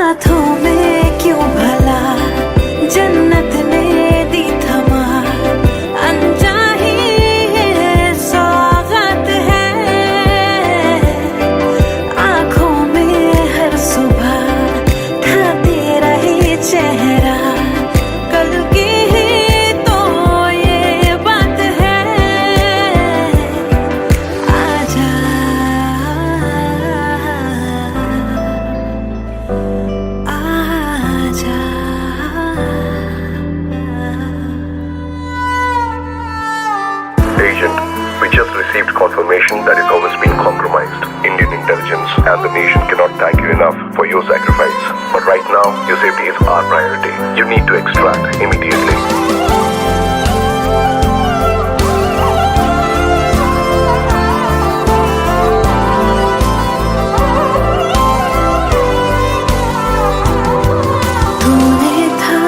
हाथों में क्यों भला जन्नत ने दी थमा, अनचाही ये सौगात है। आंखों में हर सुबह था तेरा ही चेहरा, कल की ही तो ये बात है। आजा आजा Agent, we just received confirmation that your home has been compromised. Indian intelligence and the nation cannot thank you enough for your sacrifice. But right now, your safety is our priority. You need to extract immediately. तूने था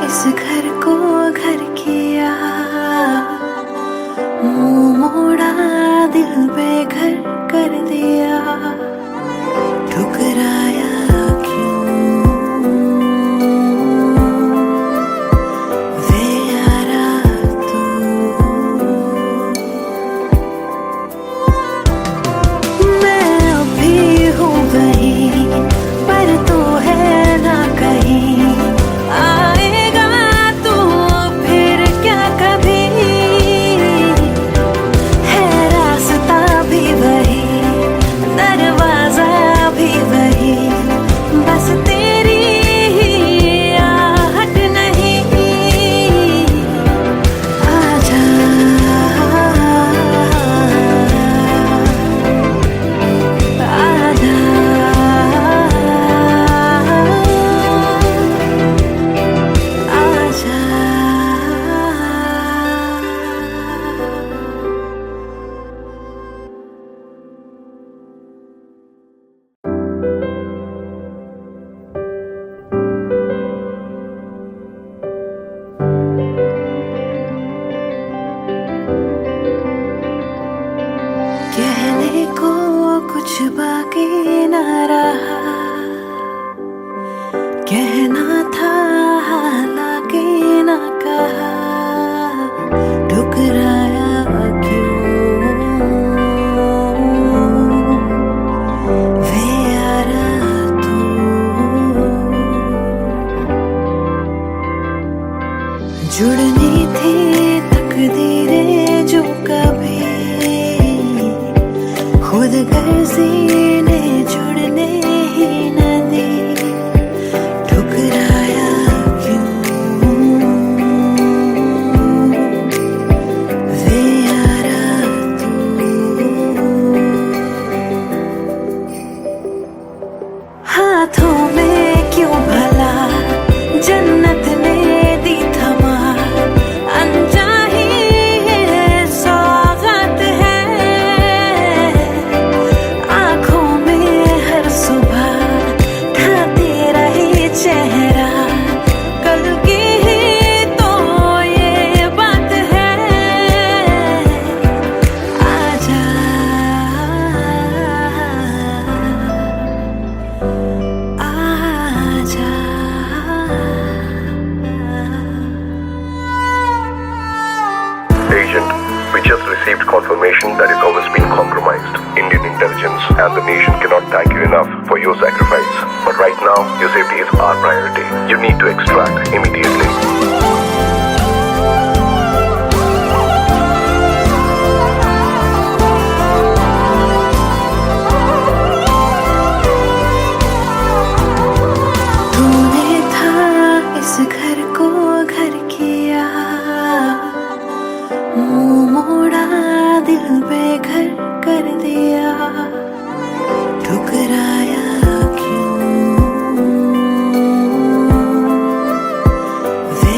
इस घर को घर किया, मुंह मोड़ा दिल बेघर कर दिया। ठुकराया क्यों वे यारा तू, मैं अभी हूँ वहीं पर तू है ना कहीं। आएगा तू फिर क्या कभी, है रास्ता भी वही दरवाजा भी वही, बस तेरी ही आहट नहीं। आजा आजा आजा। कहने को कुछ बाकी न रहा, कहना था हालांकि न कहा। ठुकराया क्यों वे यारा तू, जुड़नी थी तकदीरें जो कभी खुद गर्जी ने जुड़ने ही न दी। ठुकराया क्यों वे यारा तू, हाथों में क्यों भला जन्नत ने दी थमा, अनचाही ये सौगात है। आंखों में हर सुबह था तेरा ही चेहरा, कल की ही तो ये बात है। आजा आजा Agent, we just received confirmation that your home has been compromised. Indian intelligence and the nation cannot thank you enough for your sacrifice. But right now, your safety is our priority. You need to extract immediately. तूने था इस घर को घर किया, मुंह मोड़ा दिल बेघर कर दिया। ठुकराया क्यों वे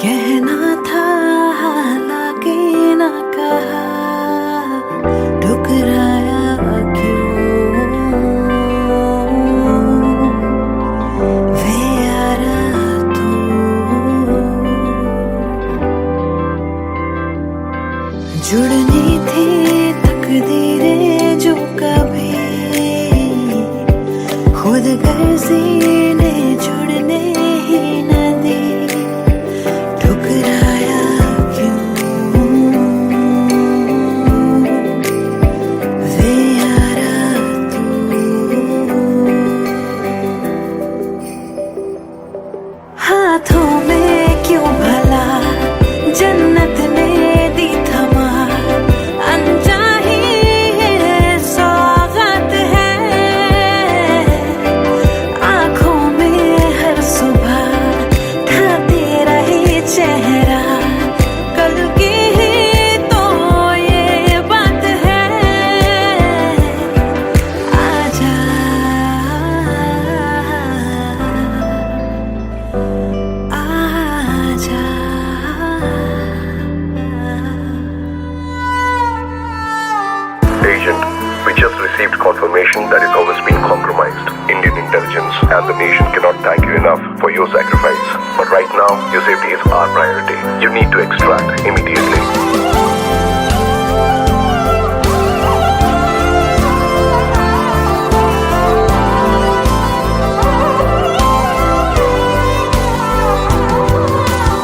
कहना था हालांकि ना कहा, ठुकराया क्यों वे यारा तू। जुड़नी थी तकदीरें जो कभी खुद गर्जी ने जुड़ने ही न दी, ठुकराया क्यों वे यारा तू। हाथों में क्यों भला जन्नत ने दी थमा, अनचाही सौगात है। आंखों में हर सुबह ढाते रहे चेहरा, कल की ही तो ये बात है। आजा आजा Agent, we just received confirmation that his home has been compromised. Indian intelligence and the nation cannot thank you enough for your sacrifice. But right now, your safety is our priority. You need to extract immediately.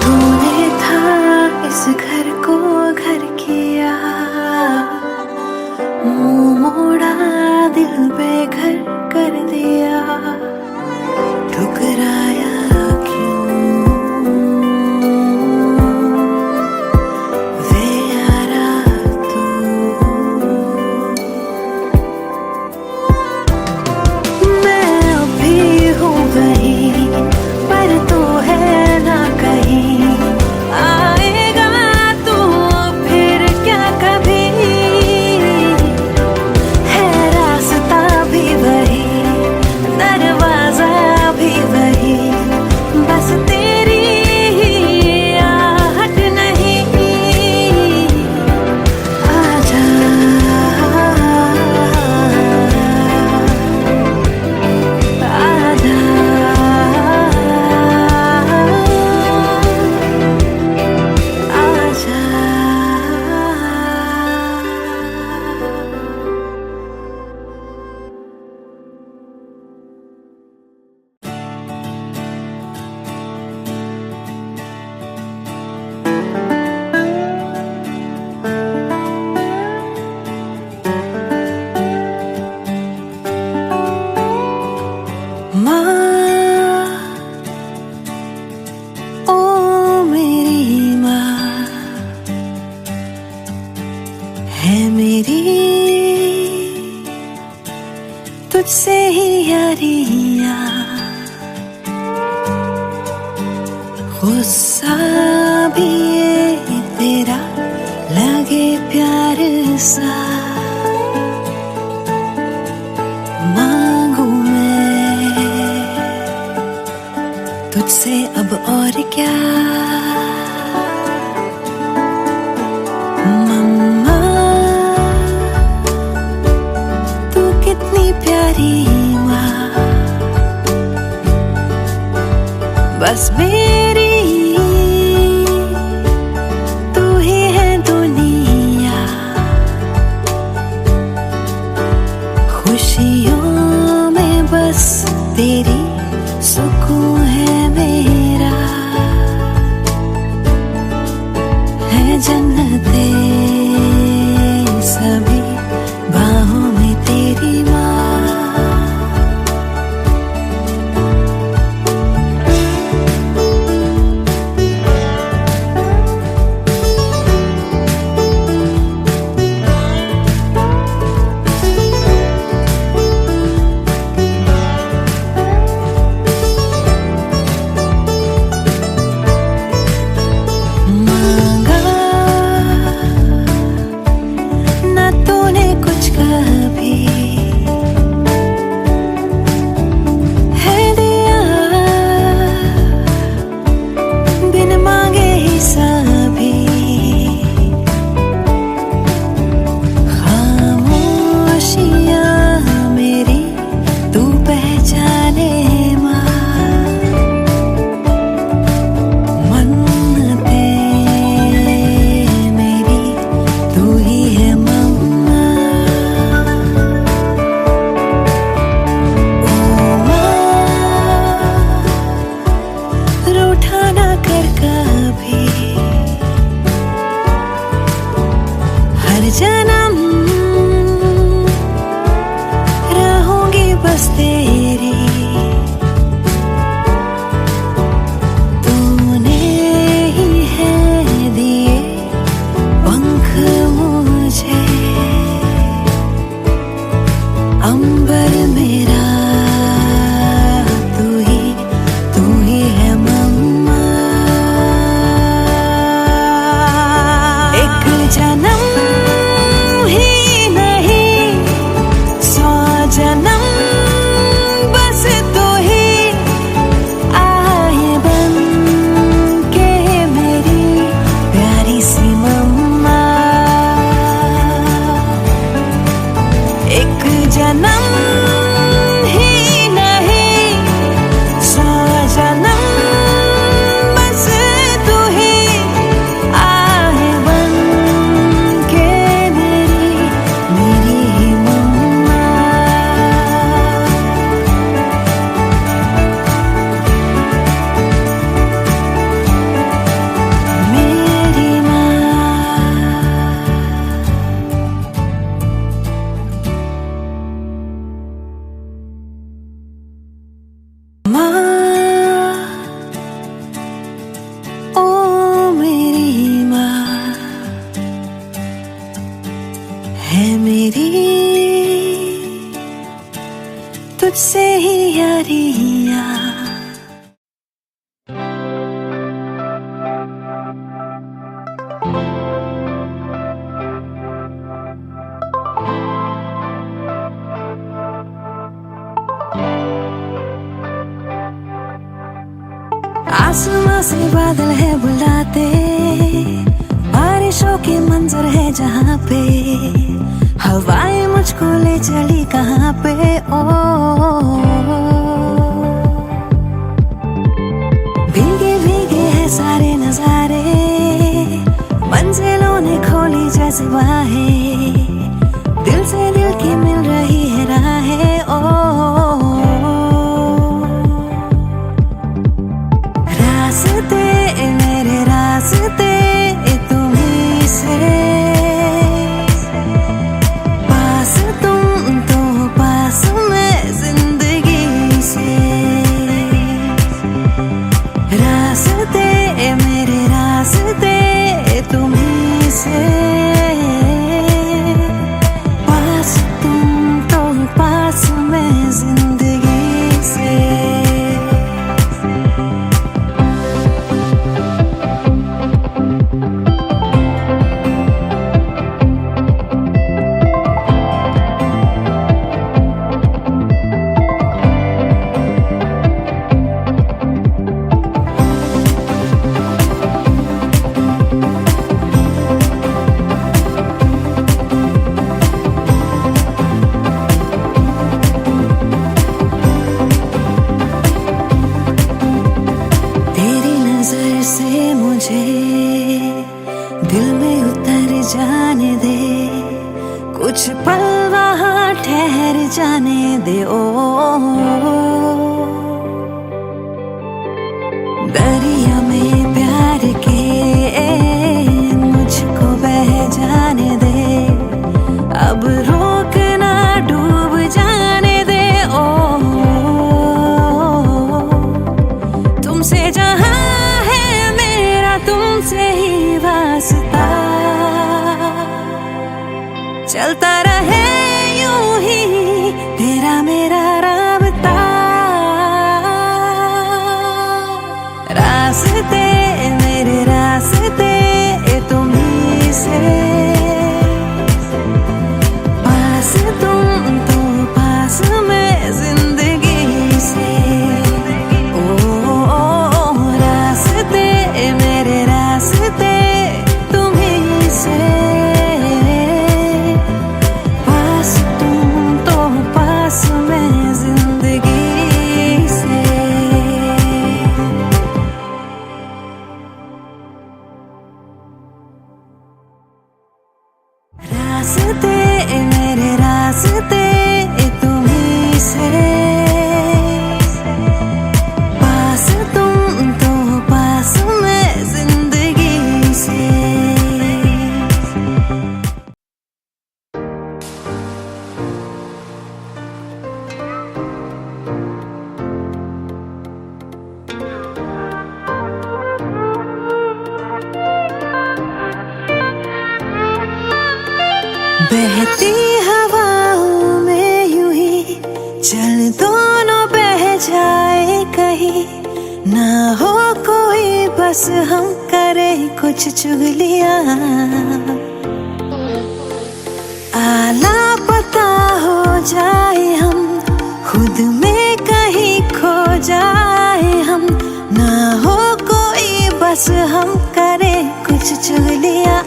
तूने था इस घर को घर किया, मुंह मोड़ा दिल बेघर कर दिया, ठुकराया क्यों वे यारा तू। मैं अभी हूँ वही पर तू है ना कहीं, आएगा तू फिर क्या कभी। है रास्ता भी वही, दरवाजा भी वही, बस तेरी ही आहट नहीं। आजा आजा आजा। माँ, ओ मेरी माँ है मेरी, तुझसे ही यारियाँ। गुस्सा भी ये तेरा लगे प्यार सा, मांगू मैं तुझसे अब और क्या। मम्मा तू कितनी प्यारी माँ, बस मेरी तू ही है दुनिया। खुशियों में बस तेरी सुकून है मेरा, है जन्नते सभी बाहों में तेरी माँ। मांगा रूठा ना कर कभी, हर जन्म रहूंगी बस तेरी। तूने ही है दिए पंख मुझे, अंबर मेरा तू ही है मम्मा। एक जन्म ही नहीं 100 जन्म बस तू ही आए बन के मेरी प्यारी सी मम्मा। एक जन्म ही नहीं 100 जन्म बस तू ही आए बन के मेरी ही मम्मा। मेरी माँ। माँ, ओ मेरी माँ है मेरी, तुझसे ही यारियाँ। आसमां से बादल है बुलाते, बारिशों के मंजर है जहाँ पे, हवाएं मुझको ले चली कहाँ पे। ओ भीगे भीगे है सारे नजारे, मंजिलों ने खोली जैसे बाहें, दिल से दिल की मिल रही है राहें। ओ रास्ते मेरे रास्ते तुम्हीं से, पास तुम तो पास मैं जिंदगी से। रास्ते मेरे रास्ते तुम्हीं से, पास तुम तो पास मैं जिंदगी से। से मुझे दिल में उतर जाने दे, कुछ पल वहाँ ठहर जाने दे। ओ दरिया में प्यार के मुझको बह जाने दे, अब रोक ना डूब जाने दे। ओ तुमसे जहाँ तुमसे ही वास्ता, चलता रहे यूं ही तेरा मेरा राबता। रास्ते मेरे रास्ते तुम्हीं से, पास तुम तो पास मैं जिंदगी से। रास्ते मेरे रास्ते तुम्हीं से, पास तुम तो पास मैं जिंदगी से। रास्ते मेरे रास्ते तुम्हीं से, पास तुम तो पास बहती हवाओं में यूं ही चल दोनों बह जाए कहीं, ना हो कोई बस हम करे कुछ चुगलियां, आला पता हो जाए हम खुद में कहीं खो जाए हम, ना हो कोई बस हम करे कुछ चुगलियां।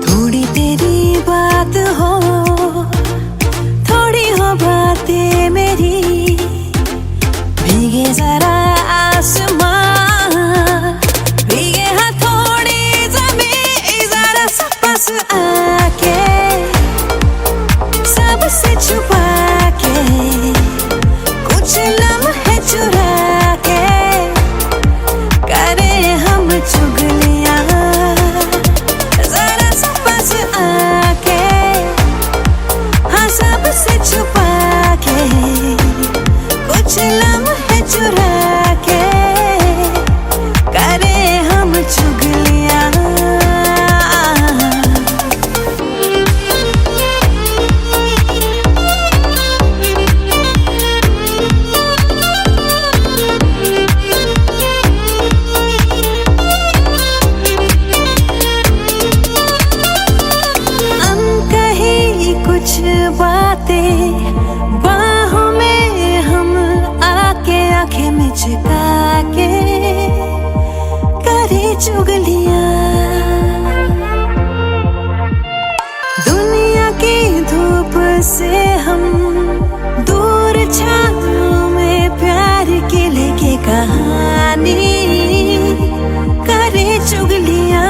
थोड़ी तेरी बात हो, थोड़ी हो बातें मेरी, भीगे जरा आसमां, भीगे हाँ थोड़ी ज़मीं, जरा सा पास आके सबसे छुपा के कुछ लम्हे चुरा के करे हम चुगलियां, जरा सा पास आके हाँ सबसे छुपा के कुछ लम्हे चुरा के करे हम चुगलियां। कुछ बातें बाहों में हम आके आंखें में छिपा के करे चुगलियां, दुनिया की धूप से हम दूर छाँव में प्यार की लेके कहानी करे चुगलियां।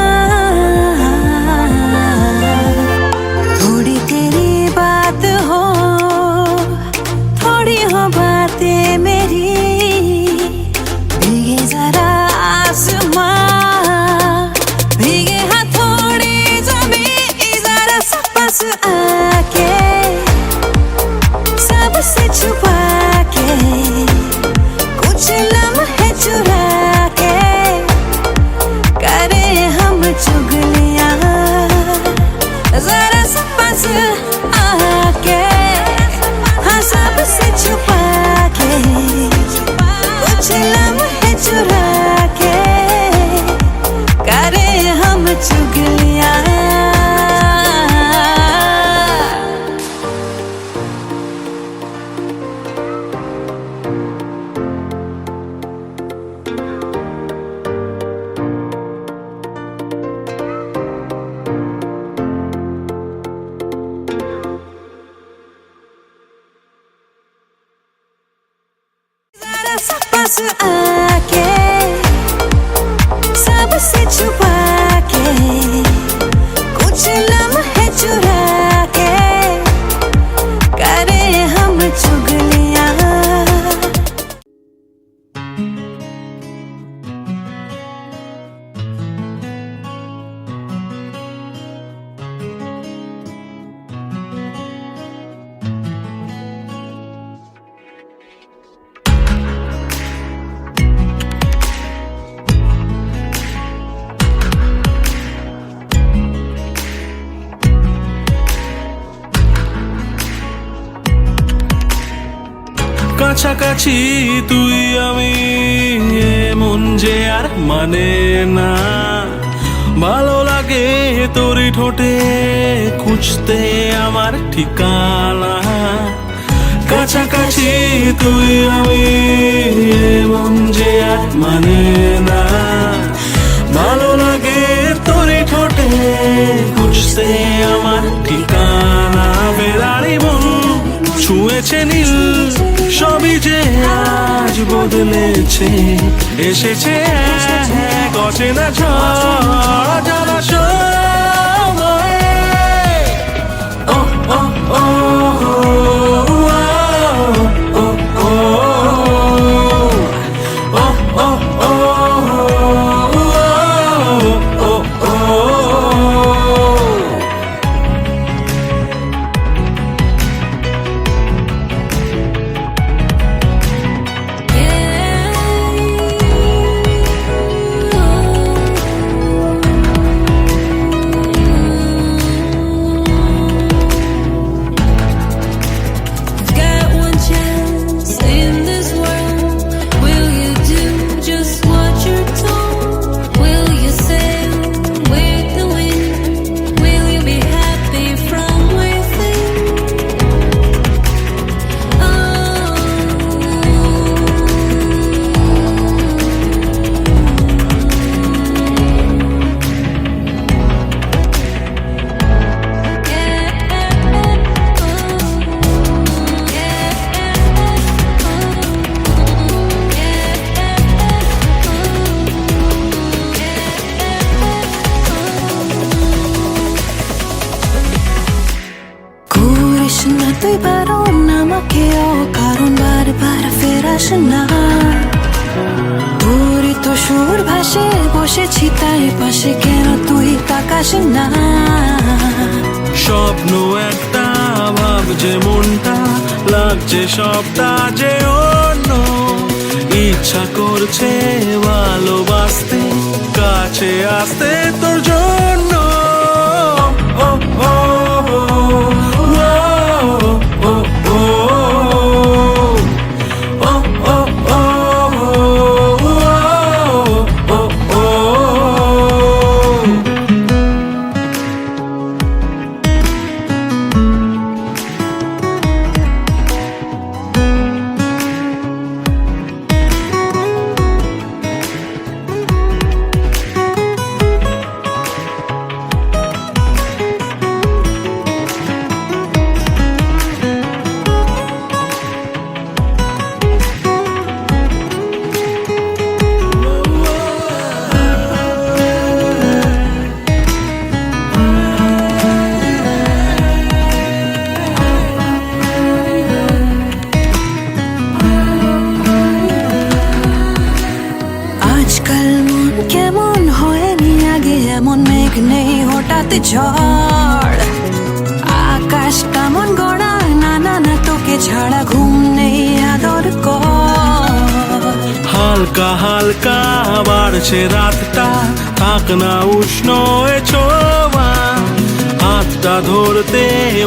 थोड़ी तेरी बात हो, थोड़ी हो बातें मेरी, भीगे जरा आसमां, भीगे हाँ थोड़ी ज़मीं, जरा सा पास आके सबसे छुपा के कुछ लम्हे चुरा के करे हम चुगलियां, जरा सा पास आके हाँ सबसे छुपा के कुछ लम्हे चुरा के करे हम चुगलियां। जरा पास आके सबसे छुपा के कुछ लम्हे चुरा के करे हम चुगलियां। কাছাকাছি তুই আমি মন যে আর মানে না, ভালো লাগে তোরই ঠোঁটে খুঁজতে আমার ঠিকানা, কাছাকাছি তুই আমি মন যে আর মানে না, ভালো লাগে তোরই ঠোঁটে খুঁজতে আমার ঠিকানা। বেড়ারি মন ছুঁয়েছে নীল, সবই যে আজ বদলেছে, এসেছে এক অচেনা ঝড় জলাশয়ে। ও ও ও না তোরই তো সুর ভাসে বসেছি তাই পাশে কেন তুই তাকাস না স্বপ্ন একটা ভাবছে মনটা লাগছে সবটা যে অন্য ইচ্ছা করছে ভালোবাসতে কাছে আসতে তোর জন্য ও ও আজকাল মন কেমন হয়নি আগে এমন মেঘ নেই হঠাৎ ঝড় আকাশ কেমন গড়া না না না তোকে ছাড়া ঘুম নেই আদর কর হালকা হালকা বাড়ছে রাতটা থাক না উষ্ণ এ ছোঁয়া হাতটা ধরতে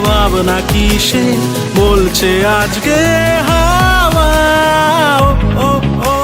ভাবনা কিসে বলছে আজকে হাওয়া ও ও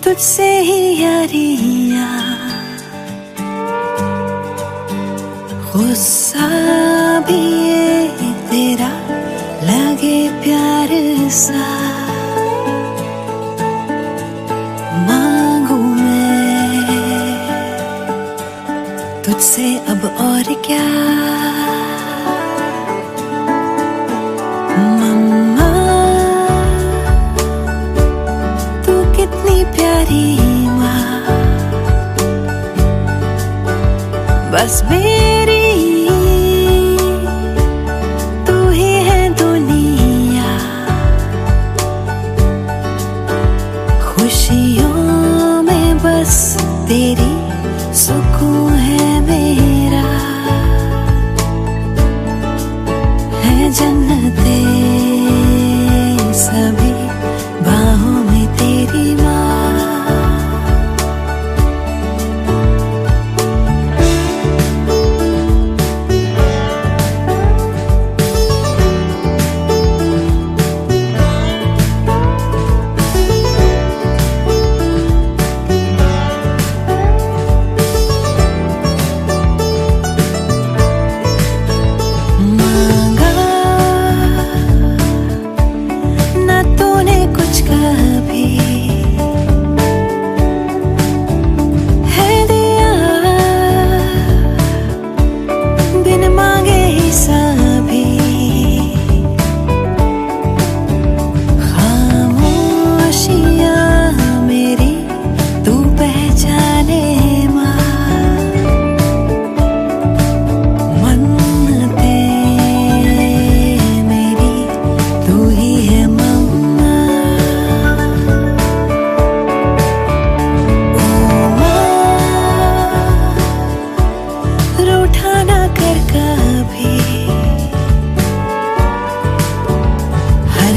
तुझसे ही यारियां गुस्सा भी ये तेरा लगे प्यार सा मांगू मैं तुझसे अब और क्या मम्मा तू कितनी प्यारी माँ बस मेरी तू ही है दुनिया खुशियों में बस तेरी सुकून है मेरा है जन्नते सभी बाहों में तेरी माँ मांगा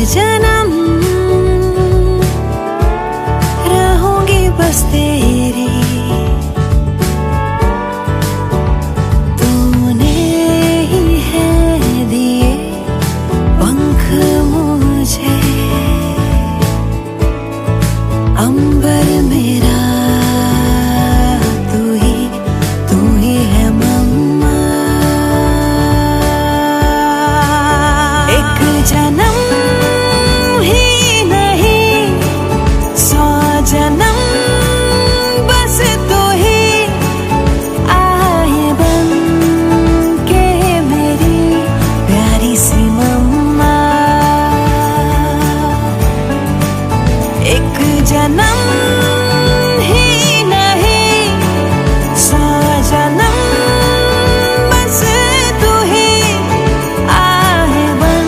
जन्म रहूंगी बस तेरी, तूने ही है दिए पंख मुझे, अंबर मेरा तू ही है मम्मा। एक जन्म ही नहीं 100 जन्म बस तू ही आए बन के मेरी प्यारी सी मम्मा। एक जन्म ही नहीं 100 जन्म बस तू ही आए बन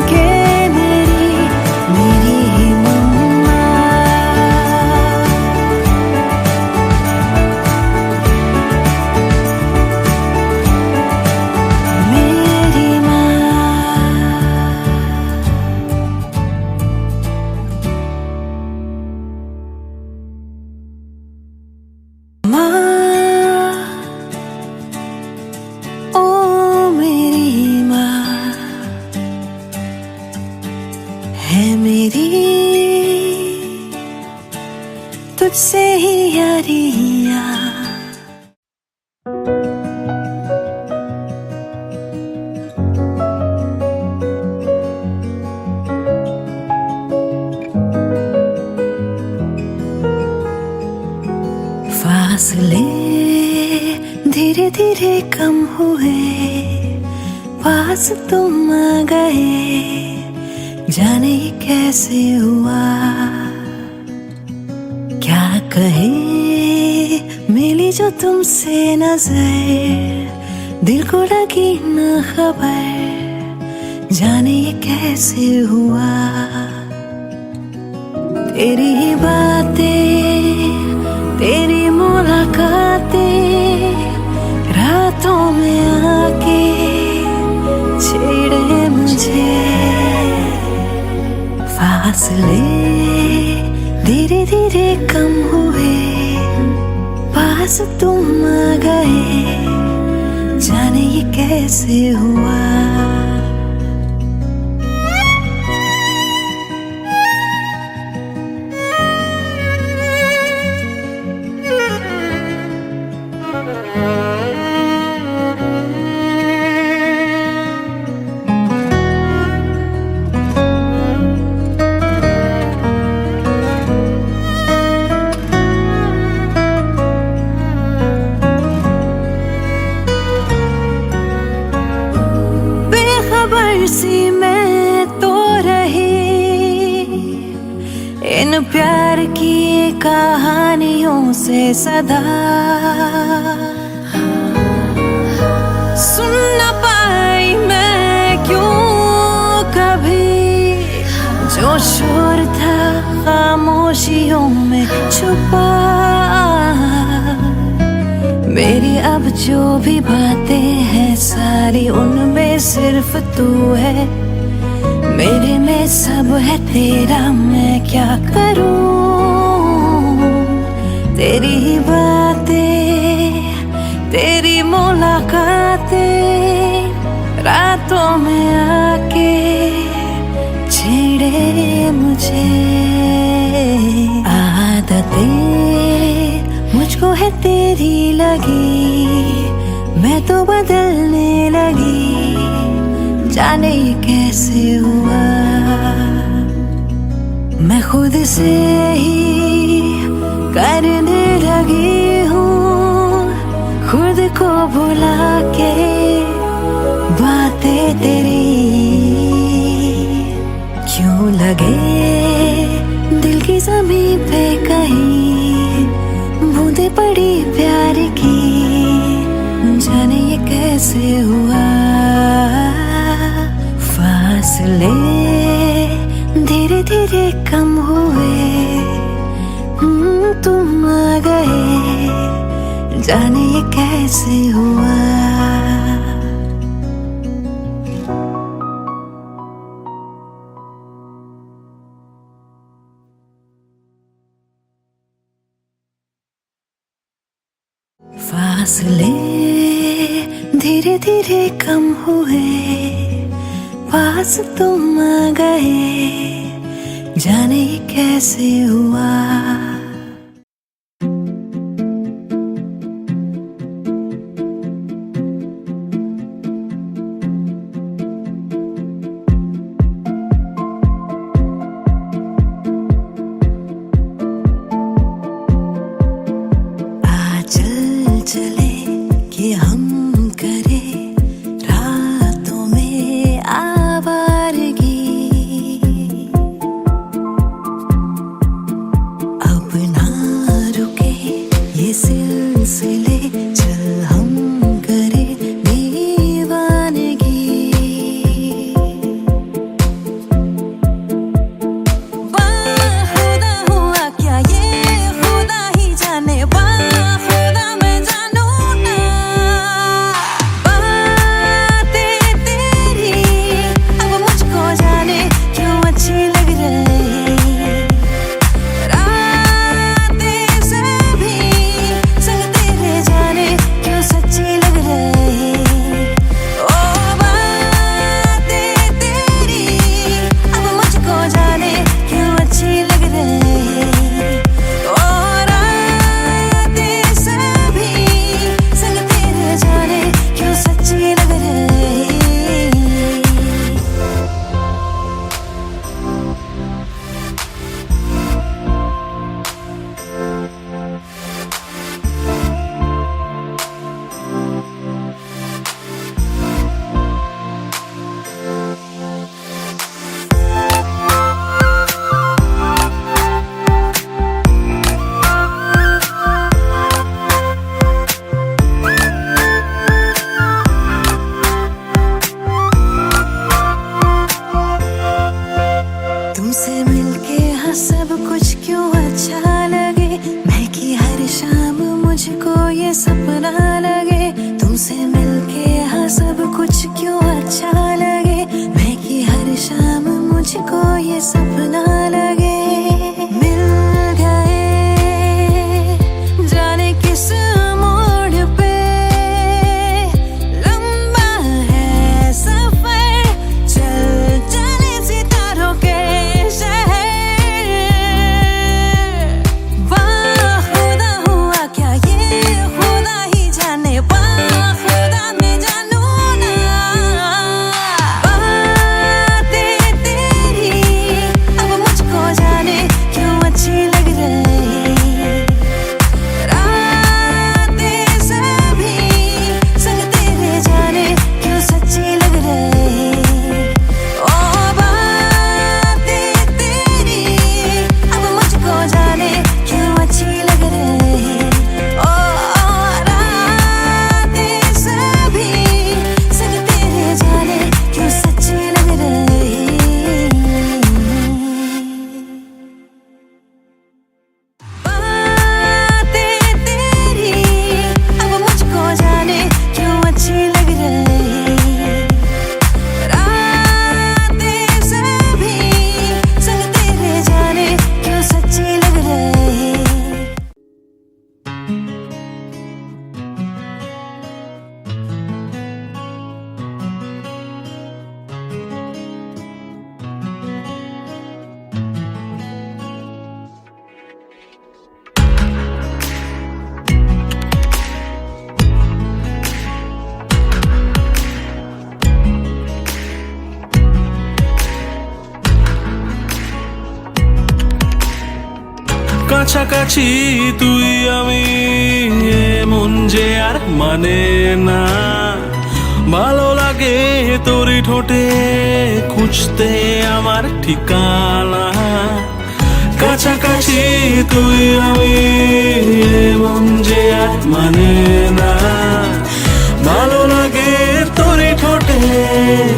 के मेरी ही मम्मा। मेरी माँ। माँ, ओ मेरी माँ है मेरी, तुझसे ही यारियाँ। फासले धीरे धीरे कम हुए, पास तुम आ गए, जाने ये कैसे हुआ। क्या कहे मिली जो तुमसे नजर, दिल को लगी न खबर, जाने ये कैसे हुआ। तेरी ही बातें, तेरी मुलाकातें, रातों में आके छेड़े मुझे। फासले धीरे धीरे कम हुए, पास तुम आ गए, जाने ये कैसे हुआ। सी मैं तो रही इन प्यार की कहानियों से सदा, सुन न पाई मैं क्यों कभी जो शोर था खामोशियों में छुपा। मेरी अब जो भी बातें हैं सारी उनमें सिर्फ तू है, मेरे में सब है तेरा, मैं क्या करूं। तेरी ही बातें, तेरी मुलाकातें, रातों में आके छेड़े मुझे। आदतें मुझको है तेरी लगी, मैं तो बदलने लगी, जाने ये कैसे हुआ। मैं खुद से ही करने लगी हूँ, खुद को भुला के बातें तेरी। क्यों लगे दिल की ज़मीं पे कहीं बूंदे पड़ी प्यार की, जाने ये कैसे हुआ। फासले धीरे धीरे कम हुए, तुम आ गए, जाने ये कैसे हुआ। फासले धीरे धीरे कम हुए, पास तुम आ गए, जाने कैसे हुआ। चले कि हम करे रातों में आवारगी, अब ना रुके ये सिलसिले, चल हम करे दीवानगी। बाखुदा हुआ क्या ये खुदा ही जाने, तुमसे मिलके हाँ सब कुछ क्यों अच्छा लगे, मैं कि हर शाम मुझको ये सपना लगे। तुमसे मिलके हाँ सब कुछ क्यों अच्छा लगे, मैं कि हर शाम मुझको ये सपना लगे। मिल गए जाने किस मोड़ पे, लंबा है सफर, चल चले सितारों के কাছাকাছি তুই আমি মন যে আর মানে না, ভালো লাগে তোরই ঠোঁটে খুঁজতে আমার ঠিকানা। কাছাকাছি তুই আমি মন যে আর মানে না, ভালো লাগে তোরই ঠোঁটে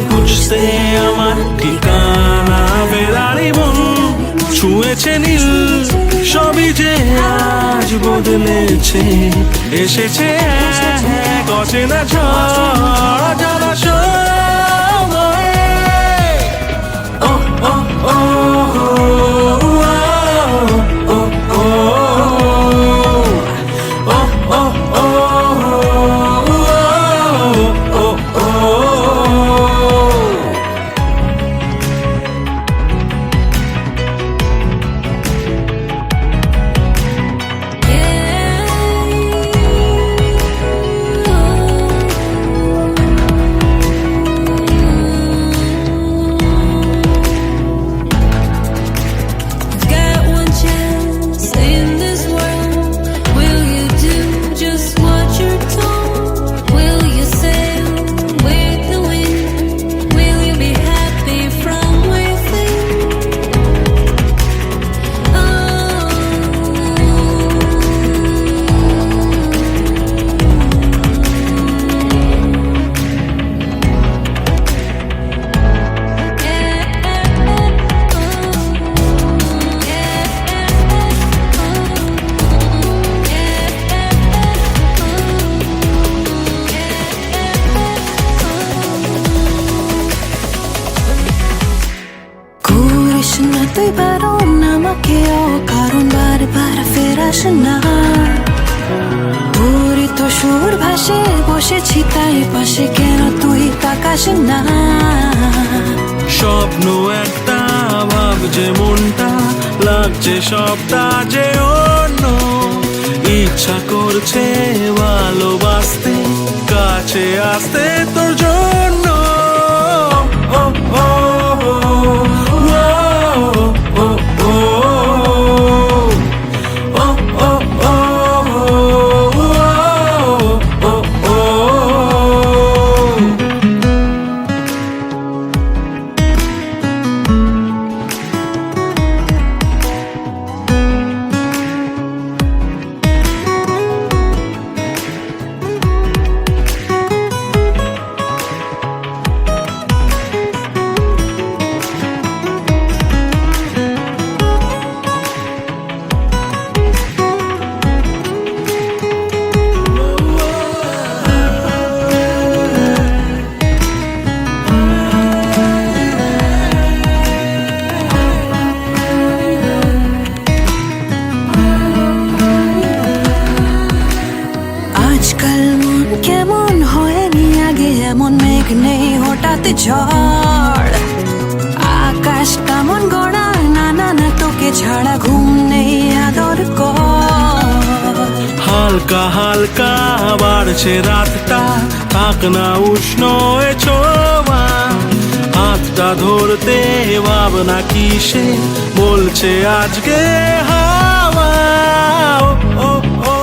খুঁজতে আমার ঠিকানা। বেড়ারি মন ছুঁয়েছে নীল, সবই যে আজ বদলেছে, এসেছে এক অচেনা ঝড় জলাশয়। ও ও ও ও ও ও ও ও দুইবারও আমাকে অকারণ বারবার ফেরাস না। তোরই তো সুর ভাসে বসেছি তাই পাশে, কেন তুই তাকাস না? স্বপ্ন একটা ভাবছে মনটা, লাগছে সবটা যে অন্য। ইচ্ছা করছে ভালোবাসতে, কাছে আসতে তোর জন্য। ও ও আজকাল মন কেমন হয়নি আগে এমন, মেঘ নেই হঠাৎ ঝড়। আকাশ কেমন গড়া, না না না তোকে ছাড়া ঘুম নেই আদর কর। হালকা হালকা বাড়ছে রাতটা, থাক না উষ্ণ এ ছোঁয়া। হাতটা ধরতে ভাবনা কিসে বলছে আজকে হাওয়া। ও ও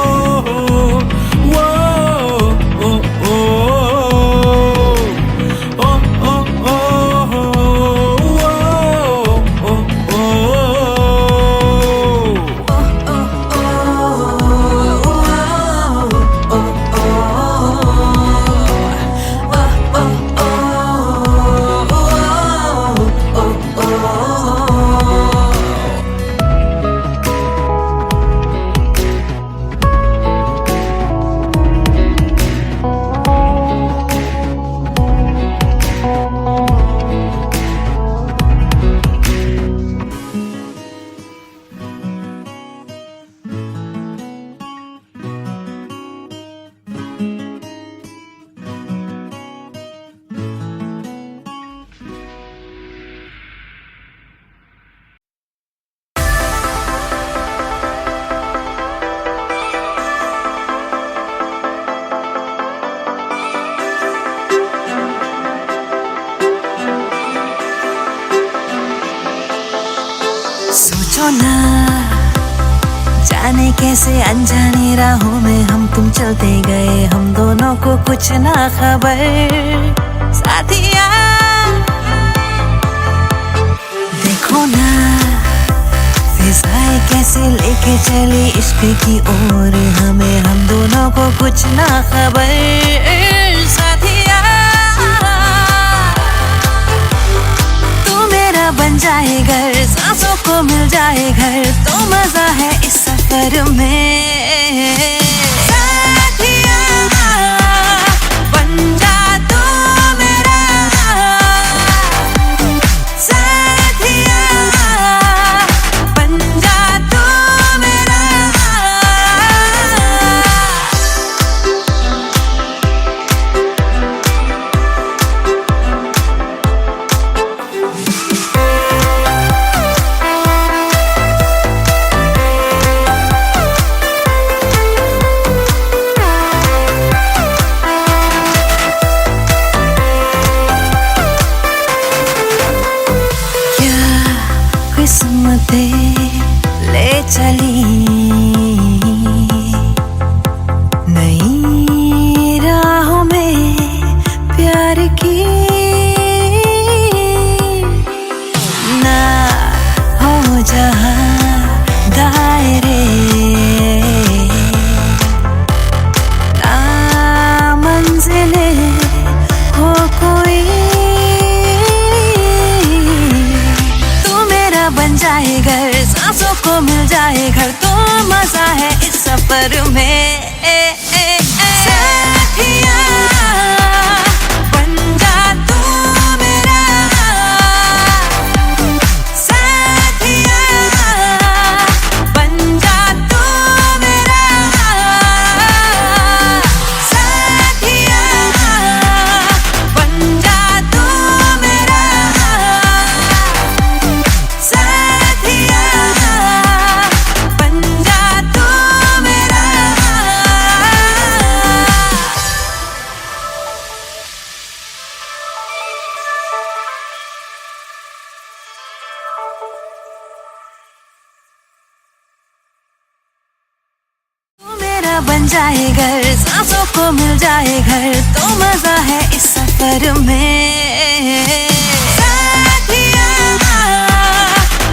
सोचो ना जाने कैसे अनजाने राहों में हम तुम चलते गए, हम दोनों को कुछ ना खबर। साथिया देखो ना फिजाएं कैसे लेके चली इश्क की ओर हमें, हम दोनों को कुछ ना खबर। साथिया बन जाए घर, सांसों को मिल जाए घर, तो मजा है इस सफर में। साथिया बन जा तू मेरा, साथिया बन जा तू मेरा। किस्मतें ले चली नई राहों में प्यार की, ना हो जहां दायरे ना मंजिले हो कोई, बन जाए घर, सांसों को मिल जाए घर, तो मजा है इस सफर में। साथिया बन जा तू मेरा, साथिया बन जाए घर, सांसों को मिल जाए घर, तो मजा है इस सफर में। साथिया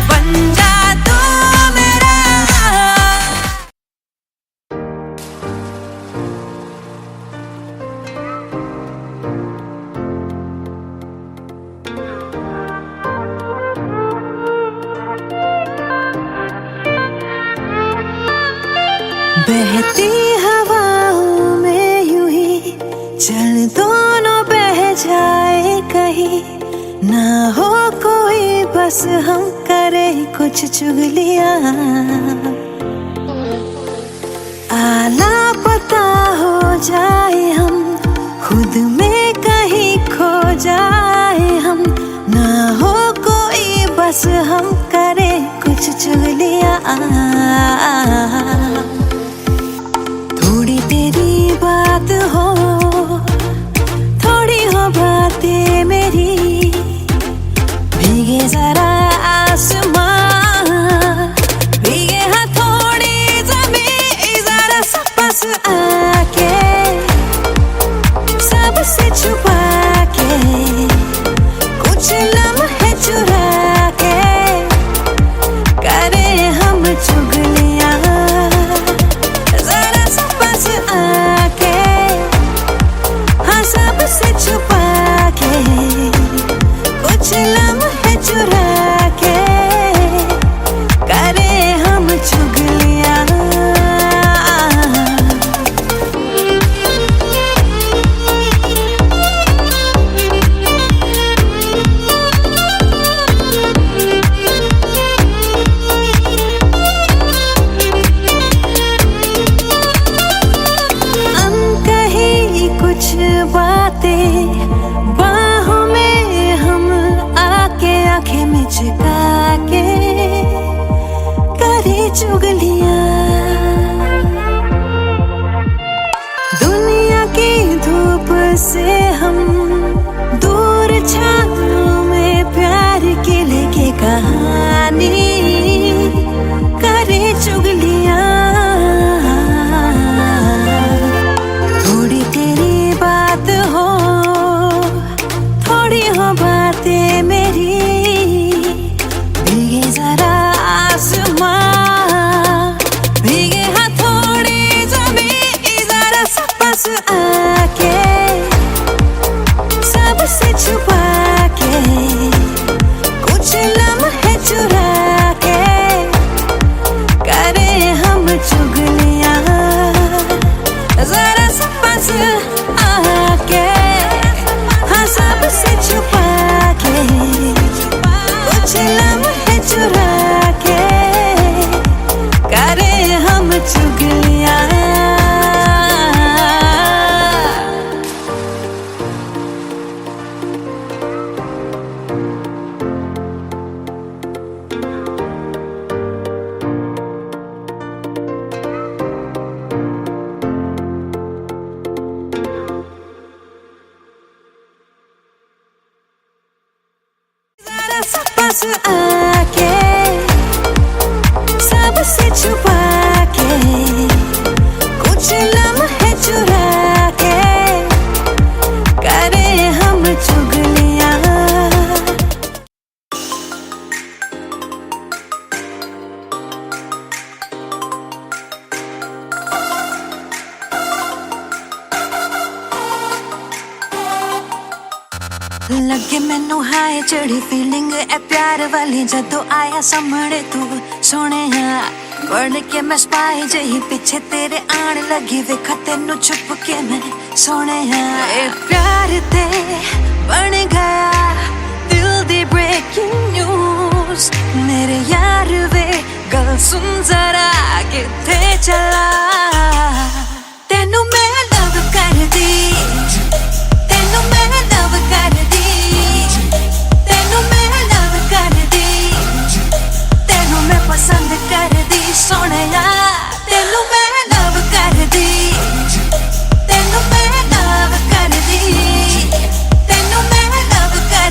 बन जा तू मेरा। बहती हवाओं में यूं ही चल दोनों बह जाए कहीं, ना हो कोई बस हम करे कुछ चुगलियां। आला पता हो जाए हम, खुद में कहीं खो जाए हम, ना हो कोई बस हम करे कुछ चुगलियां। थोड़ी तेरी बात हो, थोड़ी हो बातें मेरी, भीगे जरा आसमां, भीगे हाँ थोड़ी ज़मीं, जरा सा पास आके सबसे छुपा के, कुछ लम्हे चुरा के करे हम चुगलियां। जरा सा पास आके हाँ सबसे छुपा के, कुछ लम्हे चुरा के करे हम चुगलियां। अनकही कुछ बातें बाहों में हम आके, आंखें में झुका के करे चुगलियां। दुनिया की धूप से हम दूर, छाँव में प्यार की लेके कहानी करे चुगलियां। थोड़ी तेरी बात हो, थोड़ी हो बातें मेरी, भीगे जरा आसमां, भीगे हाँ थोड़ी ज़मीं, जरा सा पास आके सबसे छुपा के, कुछ लम्हे चुरा के करे हम चुगलियां। जरा सा पास आके हाँ सबसे छुपा के, कुछ लम्हे चुरा के करे हम चुगलियां। जरा सा पास आके सबसे छुपा के, कुछ लम्हे चुरा के करे हम चुगलियां। लगे मैनू हाय चढ़ी फीलिंग ए प्यार वाली, जदों आया सामने तू सोने, बढ़ के मैं स्पाई जही पीछे तेरे आन लगी, वेखा तेनू छुप के मैं सोने। ए प्यार ते बन गया दिल दी ब्रेकिंग न्यूज, मेरे यार वे गल सुन जरा किथे चला। तेनू मैं लव कर दी, तेनू मैं लव कर दी, तेनू मैं लव कर दी, तेनू मैं पसंद कर दी सोनिया। तेनू मैं लव कर दी, तेनू मैं लव कर दी, तेनू मैं लव कर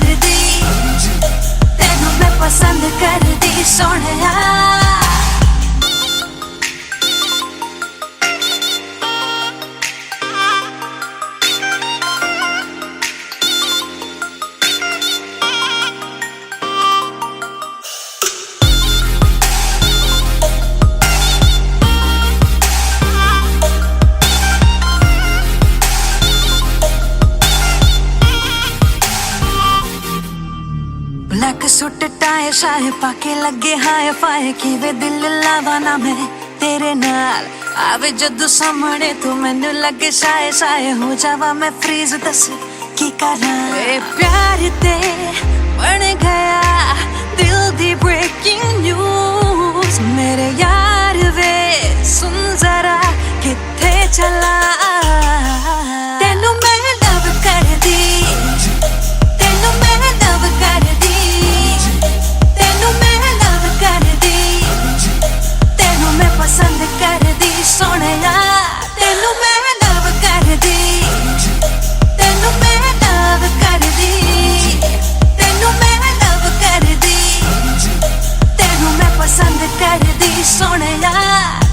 ब्लैक सूट टाए शाए पाके लगे हाय फाय किवे दिल लावा ना मैं तेरे नाल आवे जदू सामने तू मैनू लगे शाए शाए हो जावा मैं फ्रीज दस की करा प्यार ते बन गया दिल दी ब्रेकिंग न्यूज मेरे यार वे सुन जरा किथे चला तेनू मैं लव कर दी तेनू मैं लव कर दी तेनू मैं लव कर दी तेनू मैं पसंद कर दी सोहणिया तेनू मैं लव कर दी तेनू मैं लव कर दी तेनू मैं लव कर दी तेनू मैं पसंद कर दी सोहणिया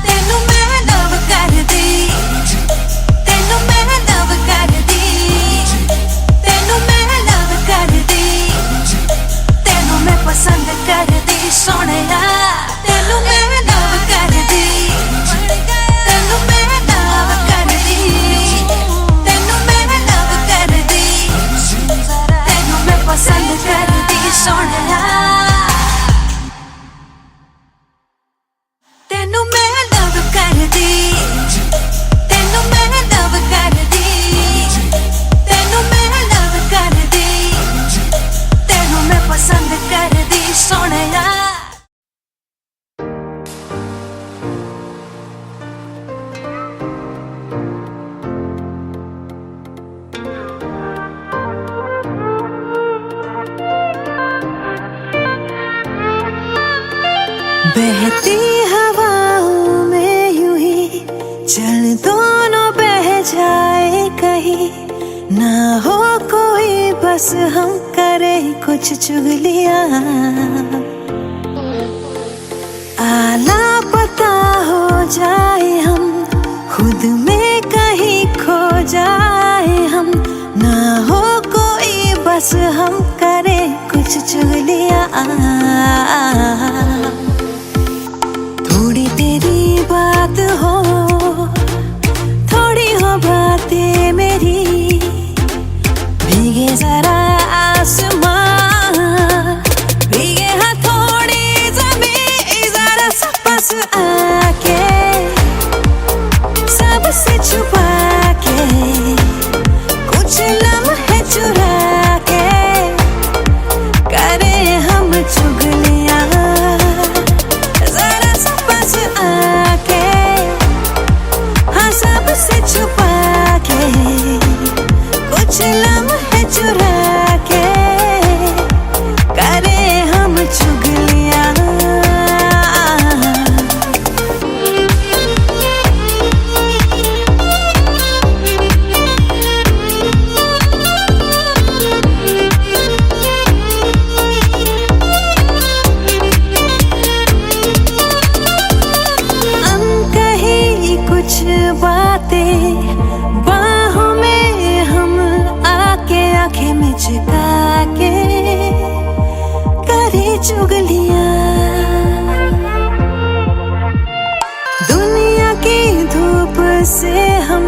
तेनू मैं लव कर दी तेनू मैं लव कर दी तेनू मैं लव कर दी तेनू मैं पसंद कर दी सोहणिया तेनू मैं लव कर दी तेनू मैं लव कर दी तेनू मैं लव कर दी तेनू मैं पसंद कर दी सोहणिया तेनू मैं लव कर दी तेनू मैं लव कर दी तेनू मैं लव कर दी तेनू मैं पसंद कर दी सोहणिया बहती हवाओं में यूं ही चल दोनों बह जाए कहीं ना हो कोई बस हम करे कुछ चुगलियां आला पता हो जाए हम खुद में कहीं खो जाए हम ना हो कोई बस हम करे कुछ चुगलियां थोड़ी तेरी बात हो थोड़ी हो बातें मेरी भीगे जरा आसमां भीगे हथौड़ी ज़मीं जरा सा पास आके सबसे छुपा के कुछ लम्हे चुरा के करे हम चुगलियां जरा सा पास आके हाँ सबसे छुपा के कुछ लम्हे चुरा के करे हम चुगलियां अनकही कुछ बातें बाहों में हम आके आंखें में छिपा के करे चुगलियां दुनिया की धूप से हम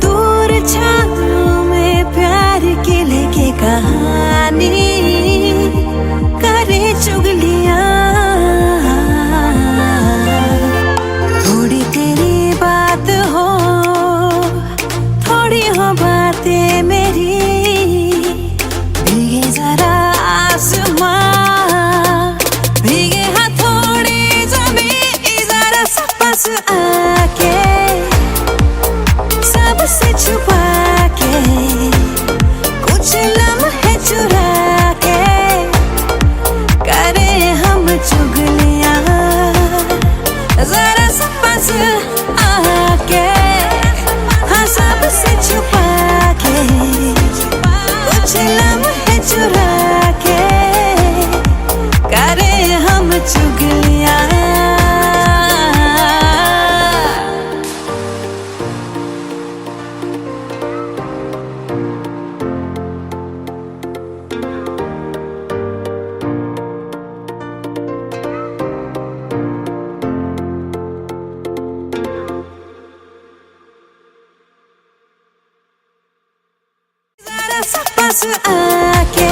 दूर छाँव में प्यार के लेके कहानी करे चुगलियां थोड़ी तेरी बात हो थोड़ी हो बातें मेरी भीगे जरा आसमां भीगे हथौड़ी ज़मीं जरा सा पास आके सबसे छुपा के कुछ लम्हे चुरा के करे हम चुगलियां जरा सा पास आके हाँ सबसे छुपा के कुछ लम्हे चुरा के करे हम चुगलियां जरा सा पास आके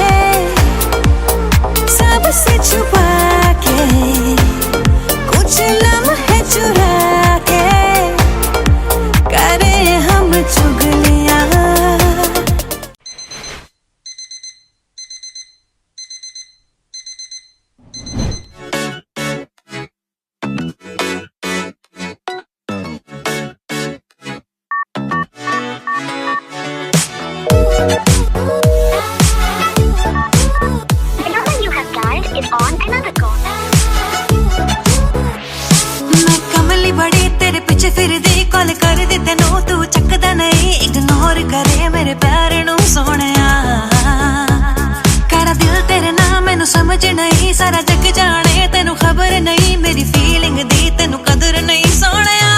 मेरी फीलिंग दी तेनू कदर नहीं सोहणिया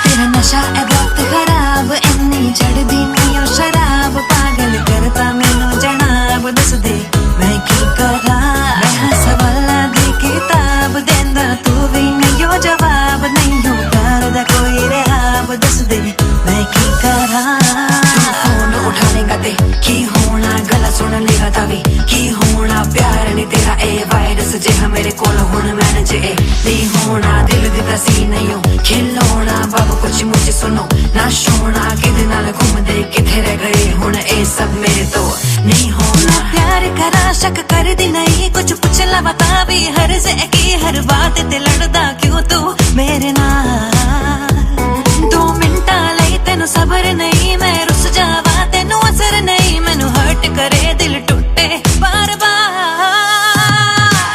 तेरा नशा है बहुत खराब इन्नी चढ़दी नहीं ओ शराब पागल करता मैनू जनाब दस दे मैं की करा मैं सवाला दी किताब देंदा तू भी नहीं ओ जवाब नहीं हो प्यार दा कोई रहाब दस दे मैं की करा फोन उठानेगा ते की होना गला सुन लेगा तभी की होना प्यार नहीं तेरा ए वायरस जे मेरे कोल हुण मैन जे नहीं होना दिल दी तसी नहीं हो खिलौना बाबू कुछ मुझे सुनो ना सोना किदे नाल घूमदे किथे रह गए हुण ए सब मेरे तो नहीं होना प्यार करा शक कर दी नहीं कुछ पूछ ला बता भी हर से की हर बात ते लड़दा क्यों तू मेरे नाल 2 मिनटा लई तेनू सबर नहीं मैं रुस जावा तेनू असर नहीं मैनू हर्ट करे दिल टूटे बार बार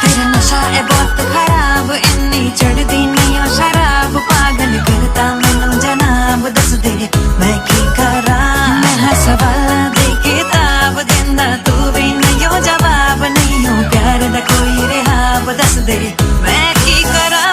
तेरा नशा है बहुत खराब इन्नी चढ़दी नहीं ओ शराब पागल करता मैनू जनाब दस दे मैं की करा मैं सवाला दे किताब देंदा तू भी नहीं ओ जवाब नहीं हो प्यार दा कोई रहाब दस दे मैं की करा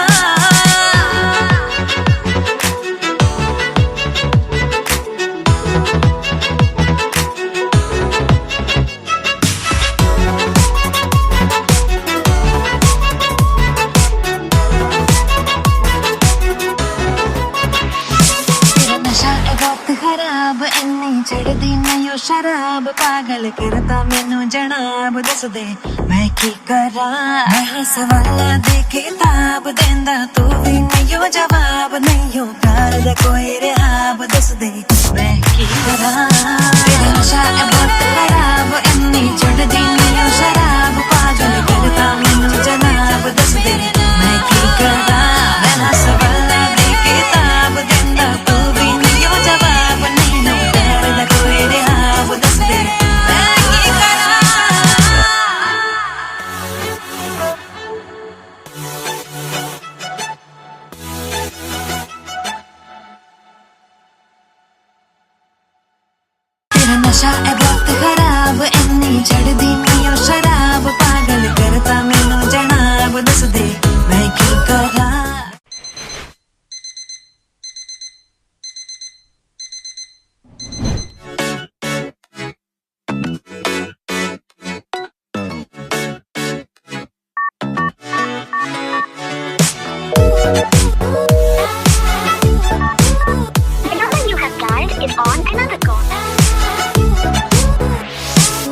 खराब इन्नी चढ़दी नहीं ओ शराब पागल करता मैनू जनाब दस दे मैं की करा मैं सवाला दे किताब देंदा तू भी नहीं ओ जवाब नहीं हो प्यार दा कोई रहाब दस दे मैं की करा तेरा नशा है बहुत खराब इन्नी चढ़दी नहीं ओ शराब पागल करता मैनू जनाब दस दे मैं की करा मैं सवाला दे किताब देंदा तू भी नहीं ओ जवाब नहीं हो प्यार दा कोई रहाब दस दे मैं की करा तेरा नशा है बहुत खराब इन्नी चढ़दी नहीं ओ शराब पागल करता मैनू जनाब दस दे मैं की करा The number you have dialed is on another call.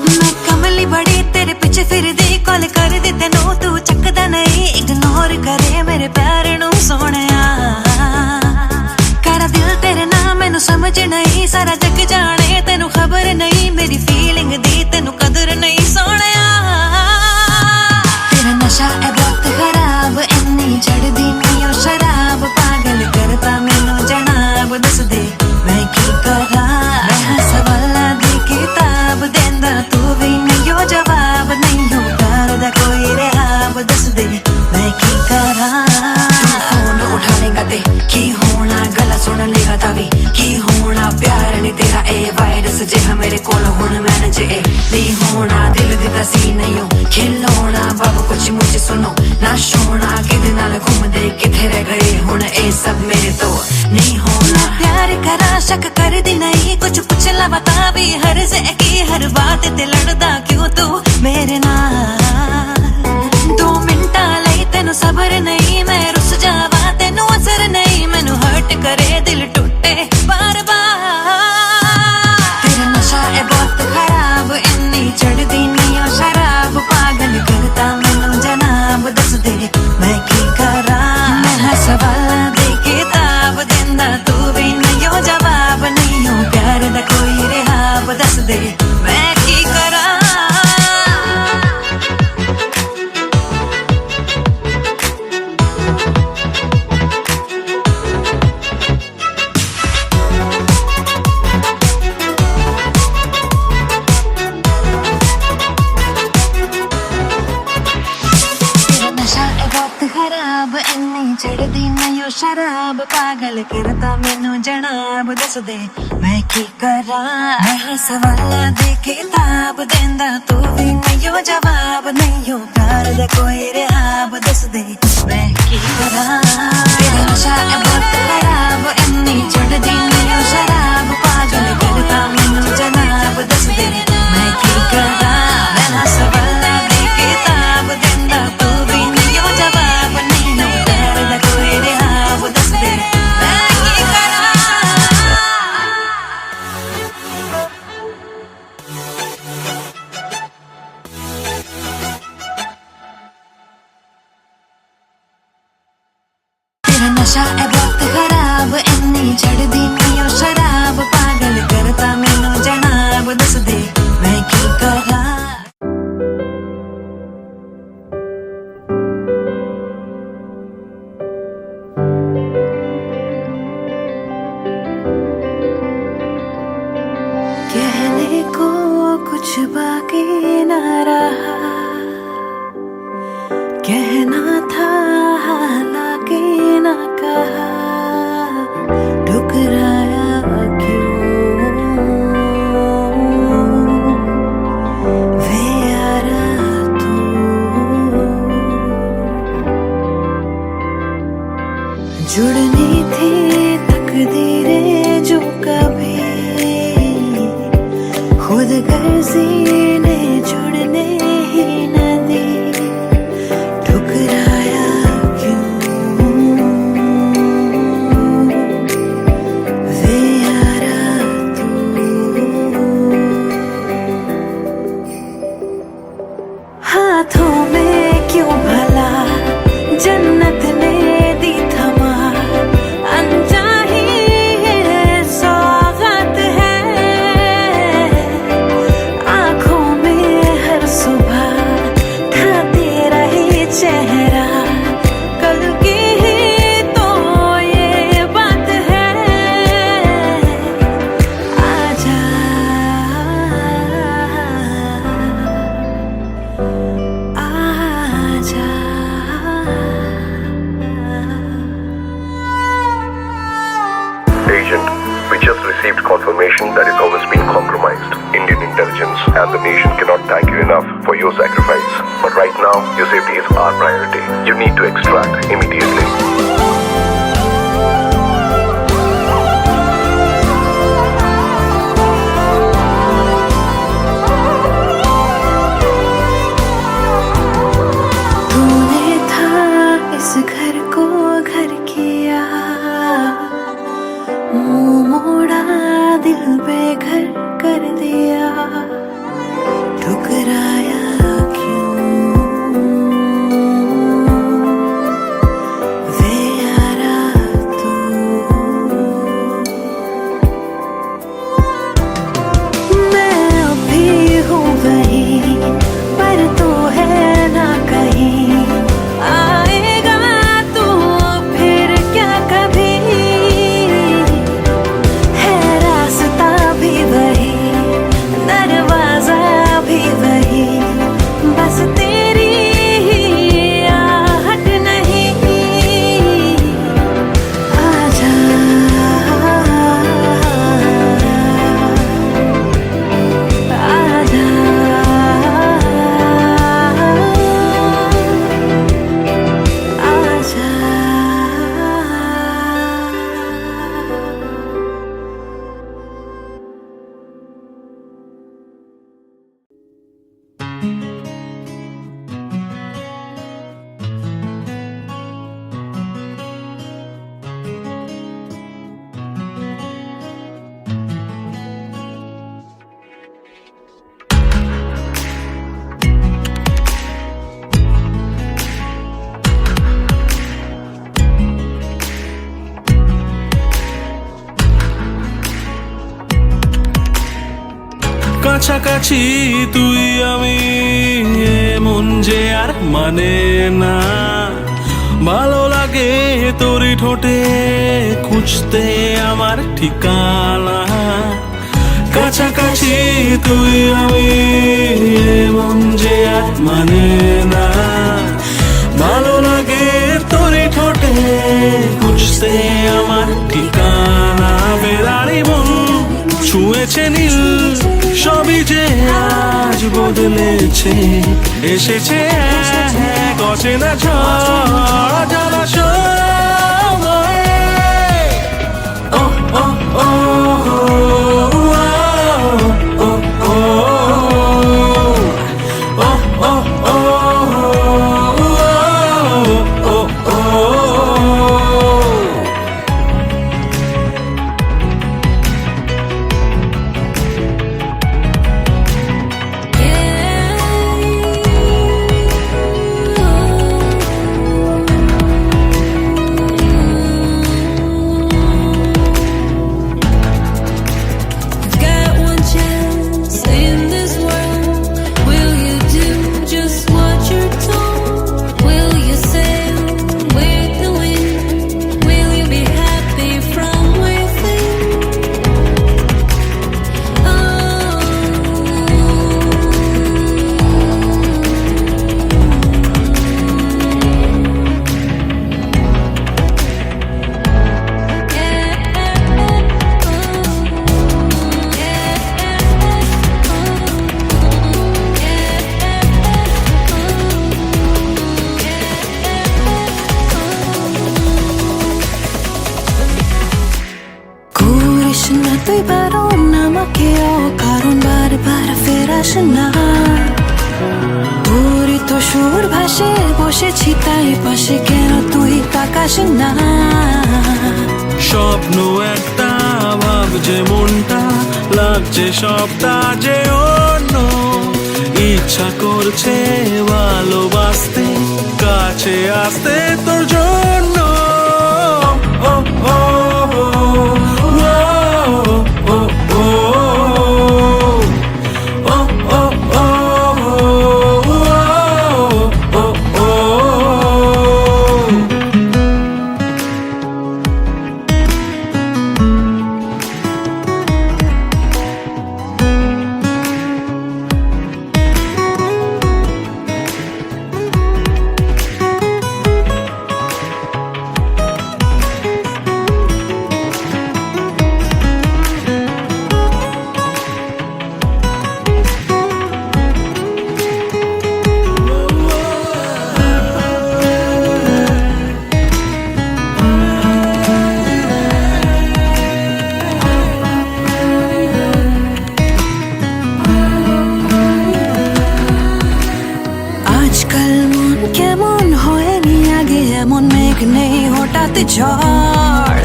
मैं कमली बड़ी तेरे पीछे फिरदी कॉल कर दी तेनू तू चकदा नहीं इग्नोर करे मेरे प्यार नू सोहणिया करा दिल तेरे नाम मैनू समझ नहीं सारा जग जाने तेनू खबर नहीं मेरी फीलिंग दी तेनू कदर नहीं सोहणिया तेरा नशा है बहुत खराब इन्नी चढ़दी नहीं ओ शराब पागल करता मैनू जनाब दस दे मैं की करा मैं सवाला दे किताब देंदा तू भी नहीं ओ जवाब नहीं हो प्यार दा कोई रहाब दस दे मैं की करा फोन उठानेगा ते की होना गला सुन लेगा तभी की होना प्यार नहीं तेरा ए वायरस जे मेरे कोल हुण मैन जे नहीं होना दिल दी तसी नहीं हो खिलौना बाबू कुछ मुझे सुनो ना सोना किदे नाल घूमदे किथे रह गए हुण ए सब मेरे तो नहीं होना प्यार करा शक कर दी नहीं कुछ पूछ ला बता भी हर से की हर बात ते लड़दा क्यों तू मेरे नाल 2 मिनटा लई तेनू सबर नहीं मैं रुस जावा तेनू असर नहीं मैनू हर्ट करे दिल टूटे बार बार तेरा नशा है बहुत खराब इन्नी चढ़दी नहीं ओ शराब पागल करता मैनू जनाब दस दे मैं की करा मैं सवाला दे किताब देंदा तू भी नहीं ओ जवाब नहीं हो प्यार दा कोई रहाब दस दे मैं की करा खराब इन्नी चढ़दी नहीं ओ शराब पागल करता मैनू जनाब दस दे मैं की करा मैं सवाला दे किताब देंदा तू भी नहीं ओ जवाब नहीं हो प्यार दा कोई रहाब दस दे नशा ए बहुत खराब इन्नी चढ़दी पियो शराब पागल करता मैनू जनाब दस दे मैं की करा कहने को कुछ बाकी ना रहा कहना था हालांकि ना कहा ठुकराया क्यों वे यारा तू जुड़नी थी तकदीरें जो कभी खुद गर्जी ने जुड़ने ही न दी ठुकराया क्यों वे यारा तू हाथों में क्यों भला जन्नत ने दी थमा अनचाही सौगात है आँखों में हर सुबह था तेरा ही चेहरा कल की ही तो ये बात है आजा आजा Agent, we just received confirmation that his home has been compromised. Indian intelligence and the nation cannot thank you enough for your sacrifice. But right now, your safety is our priority. You need to extract immediately. तूने था इस घर को घर किया मुंह मोड़ा दिल बेघर कर दिया ठुकराया क्यों वे यारा तू मैं अभी हूँ वही पर तू है ना कहीं आएगा तू फिर क्या कभी है रास्ता भी वही दरवाजा भी वही बस तेरी ही आहट नहीं आजा आजा आजा কাছাকাছি তুই আমি মন যে আর মানে না ভালো লাগে তোরই ঠোঁটে খুঁজতে আমার ঠিকানা কাছাকাছি তুই আমি মন যে আর মানে না ভালো লাগে তোরই ঠোঁটে খুঁজতে আমার ঠিকানা বেড়ারি মন ছুঁয়েছে নীল সবই যে আজ বদলেছে এসেছে এক অচেনা ঝড় জলাশয় ও ও ও ও ও না তোরই তো সুর ভাসে বসেছি তাই পাশে কেন তুই তাকাস না স্বপ্ন একটা ভাবছে মনটা লাগছে সবটা যে অন্য ইচ্ছা করছে ভালোবাসতে কাছে আসতে তোর জন্য ও ও নেই হঠাৎ ঝড়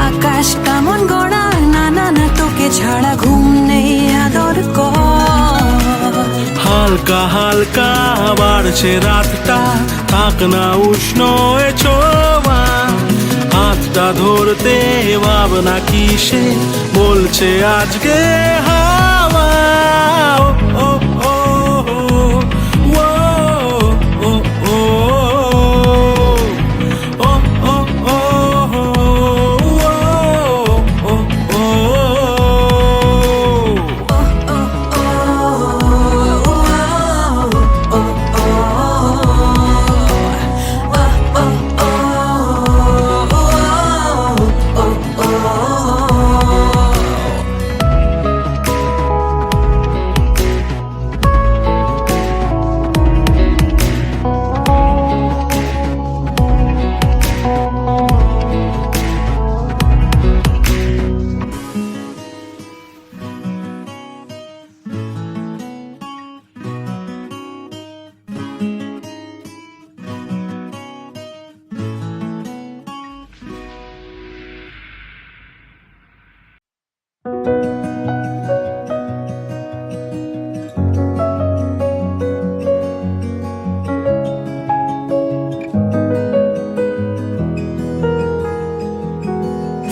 আকাশ কেমন গড়া না না না তোকে ছাড়া ঘুম নেই আদর কর হালকা হালকা বাড়ছে রাতটা থাক না উষ্ণ এ ছোঁয়া হাতটা ধরতে ভাবনা কিসে বলছে আজকে হাওয়া ও ও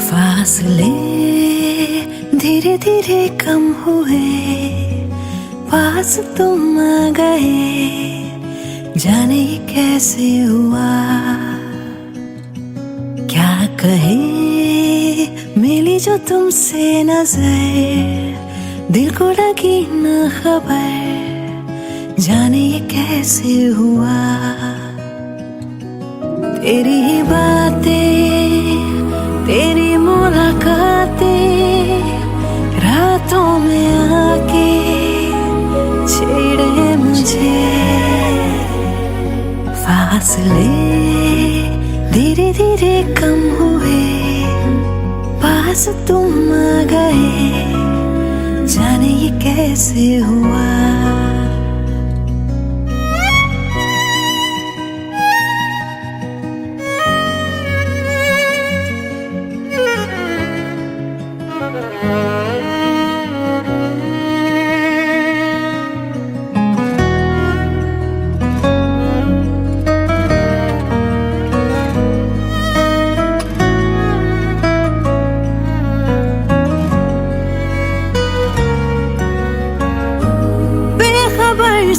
फासले धीरे धीरे कम हुए पास तुम आ गए जाने ये कैसे हुआ क्या कहे मिली जो तुमसे नजर दिल को लगी न खबर जाने ये कैसे हुआ तेरी ही बातें तेरी मुलाकातें रातों में आके छेड़े मुझे फासले धीरे धीरे कम हुए पास तुम आ गए जाने ये कैसे हुआ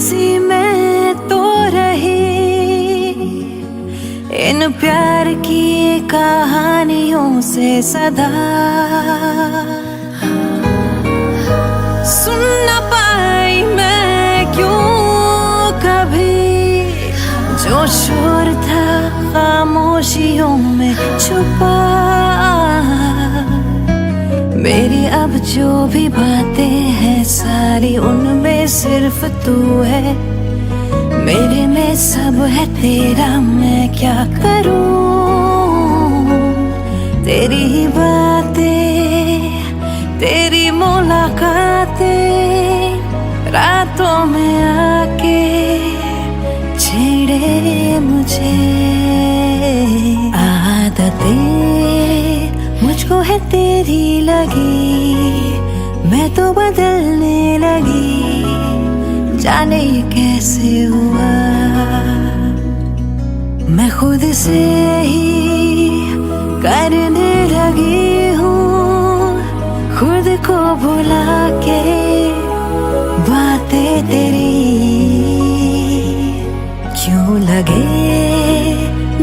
सी मैं तो रही इन प्यार की कहानियों से सदा सुन न पाई मैं क्यों कभी जो शोर था खामोशियों में छुपा मेरी अब जो भी बातें हैं सारी उनमें सिर्फ तू है मेरे में सब है तेरा मैं क्या करूं तेरी ही बातें तेरी मुलाकातें बाहों में आके छेड़े मुझे। आदतें मुझको है तेरी लगी, मैं तो बदलने लगी, जाने ये कैसे हुआ। मैं खुद से ही करने लगी हूँ, खुद को भुला के बातें तेरी। क्यों लगे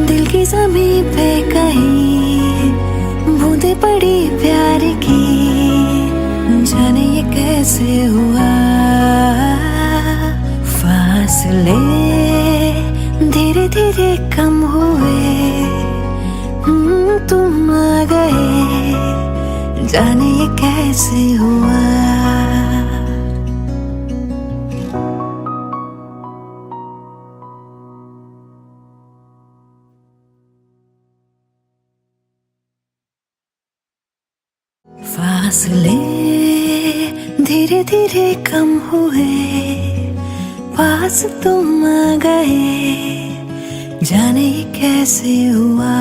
दिल की ज़मीं पे कहीं बूंदे पड़ी प्यार की, जाने ये कैसे हुआ। फासले धीरे धीरे कम हुए, तुम आ गए, जाने ये कैसे हुआ। फासले धीरे धीरे कम हुए, पास तुम आ गए, जाने ये कैसे हुआ।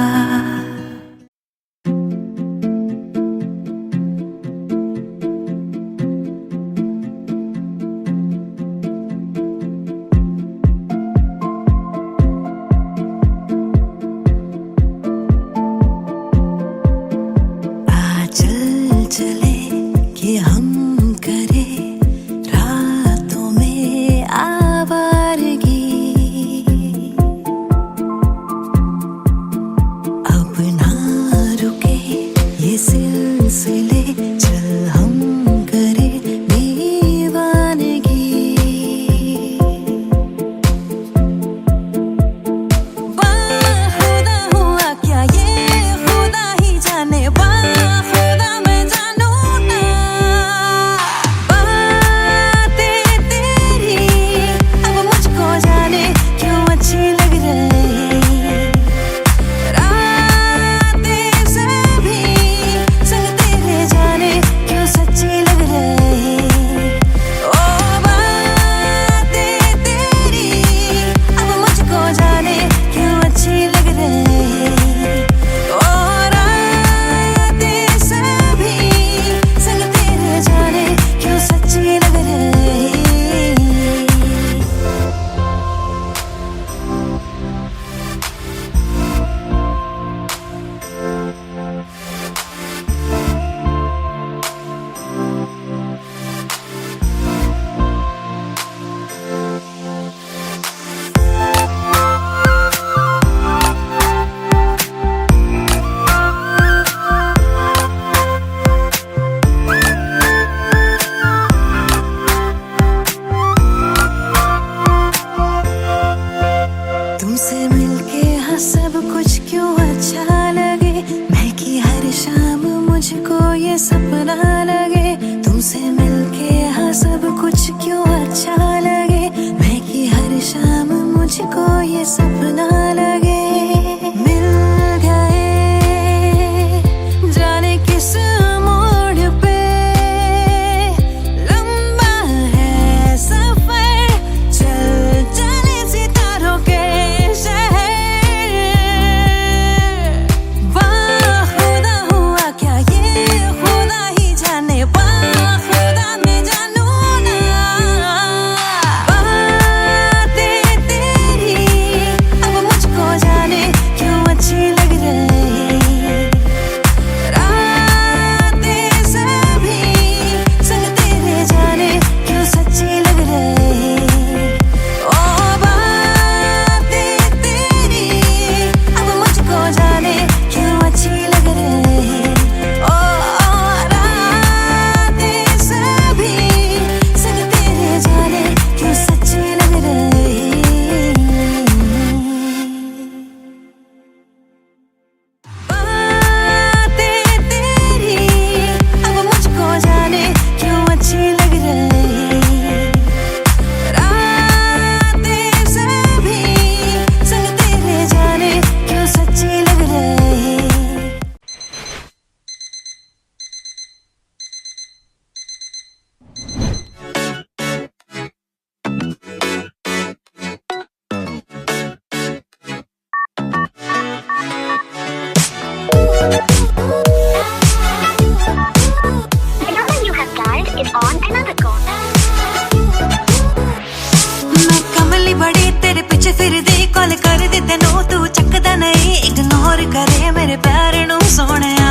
फिरदी कॉल कर दी तेनू तू चकदा नहीं इग्नोर करे मेरे प्यार नू सोहणिया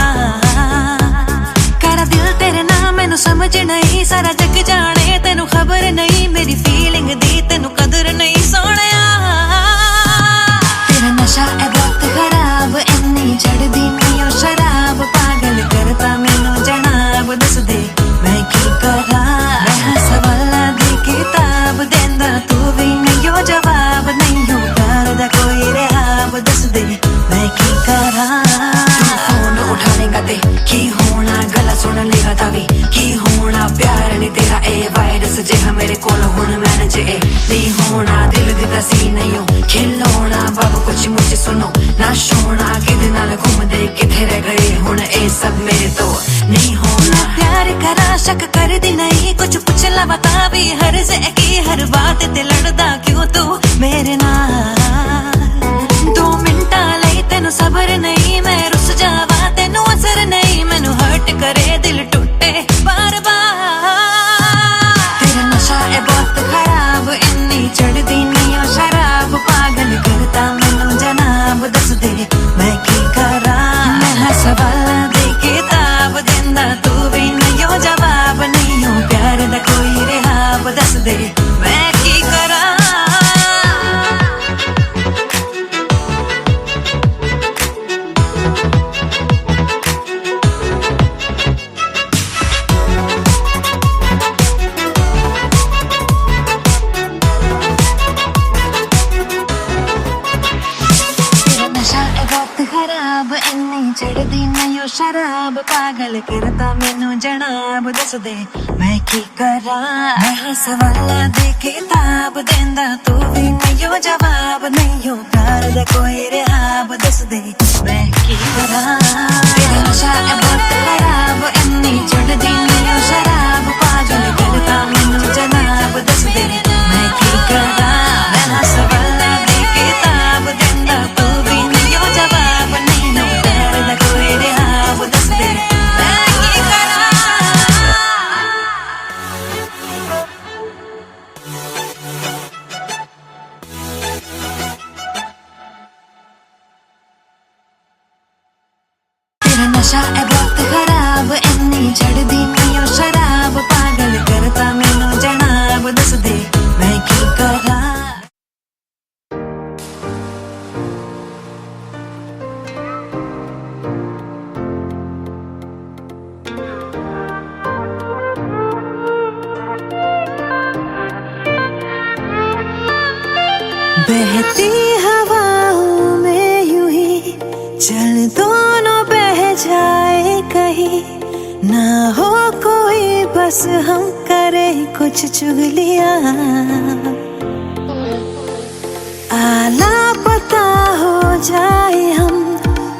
करा दिल तेरे नाम मैनू समझ नहीं सारा जग जाने तेनू खबर नहीं मेरी फीलिंग दी तेनू कदर नहीं सोहणिया तेरा नशा है बहुत खराब इन्नी चढ़दी नहीं ओ शराब पागल करता मैनू जनाब दस दे मैं की करा मैं सवाला दी किताब देंदा तू भी नहीं हो जवाब नहीं हो प्यार दा कोई रेहाब दस दे मैं की करा फोन उठानेगा ते की होना गला सुन लेगा तावी की होना प्यार नहीं तेरा ए वायरस जिहा मेरे कोल हुण मैनेज ए नहीं होना दिल दी सी नहीं हो खिलौना बाबू कुछ मुझे सुनो ना सोना किदे नाल घूमदे किथे रह गए हुण ए सब मेरे तो नहीं होना प्यार करा शक कर दी नहीं कुछ पूछ ला बता भी हर से की हर बात ते लड़दा क्यों तू मेरे नाल 2 मिनटा लई तेनू सबर नहीं मैं रुस जावा तेनू असर नहीं मैनू हर्ट करे दिल टूटे बार बार तेरा नशा है बहुत खराब इन्नी चढ़दी नहीं ओ शराब पागल करता मैनू जनाब दस दे मैं की करा मैं सवाला दे किताब देंदा तू भी नहीं हो जवाब नहीं हो प्यार दा कोई रेहाब दस दे मैं की करा खराब इन्नी चढ़दी नहीं ओ शराब पागल करता मैनू जनाब दस दे मैं की करा मैं सवाला दे किताब देंदा तू भी नहीं हो जवाब नहीं हो प्यार दा कोई रेहाब दस दे मैं की करा तेरा नशा है बहुत खराब इन्नी चढ़दी नहीं ओ शराब पागल करता मैनू जनाब दस दे मैं की करा मैं सवाला दे किताब देंदा तू भी नहीं हो जवाब नहीं हो प्यार दा कोई रेहाब दस दे मैं की करा तेरा नशा है बहुत खराब इन्नी चढ़दी नहीं ओ शराब पागल करता मैनू जनाब दस दे मैं की करा बहती हवाओं में यूं ही चल दोनों बह जाए कहीं ना हो कोई बस हम करे कुछ चुगलियां आला पता हो जाए हम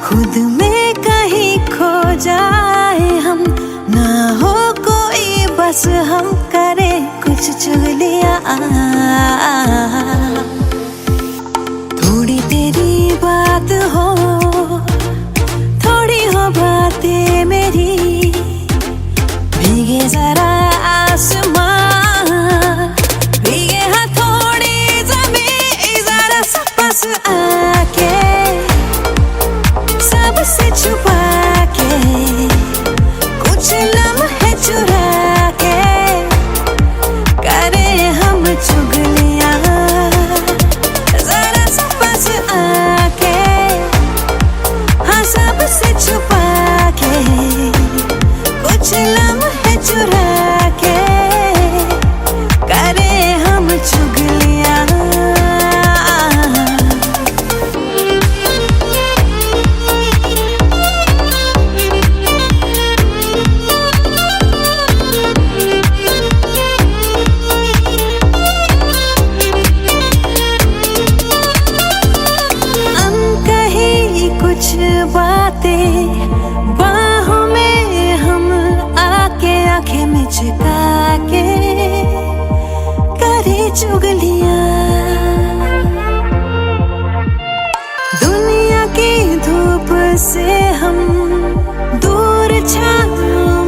खुद में कहीं खो जाए हम ना हो कोई बस हम करे कुछ चुगलियां थोड़ी तेरी बात हो थोड़ी हो बातें मेरी भीगे जरा आसमां भीगे हाँ थोड़ी ज़मीं जरा सा पास आके सबसे छुपा के कुछ लम्हे चुरा के करे हम चुगलियां आके हाँ सबसे छुपा के कुछ लम्हे चुरा के करे हम चुगलियां बाहों में हम आके आंखें में छिपा के करे चुगलियां दुनिया की धूप से हम दूर छाँव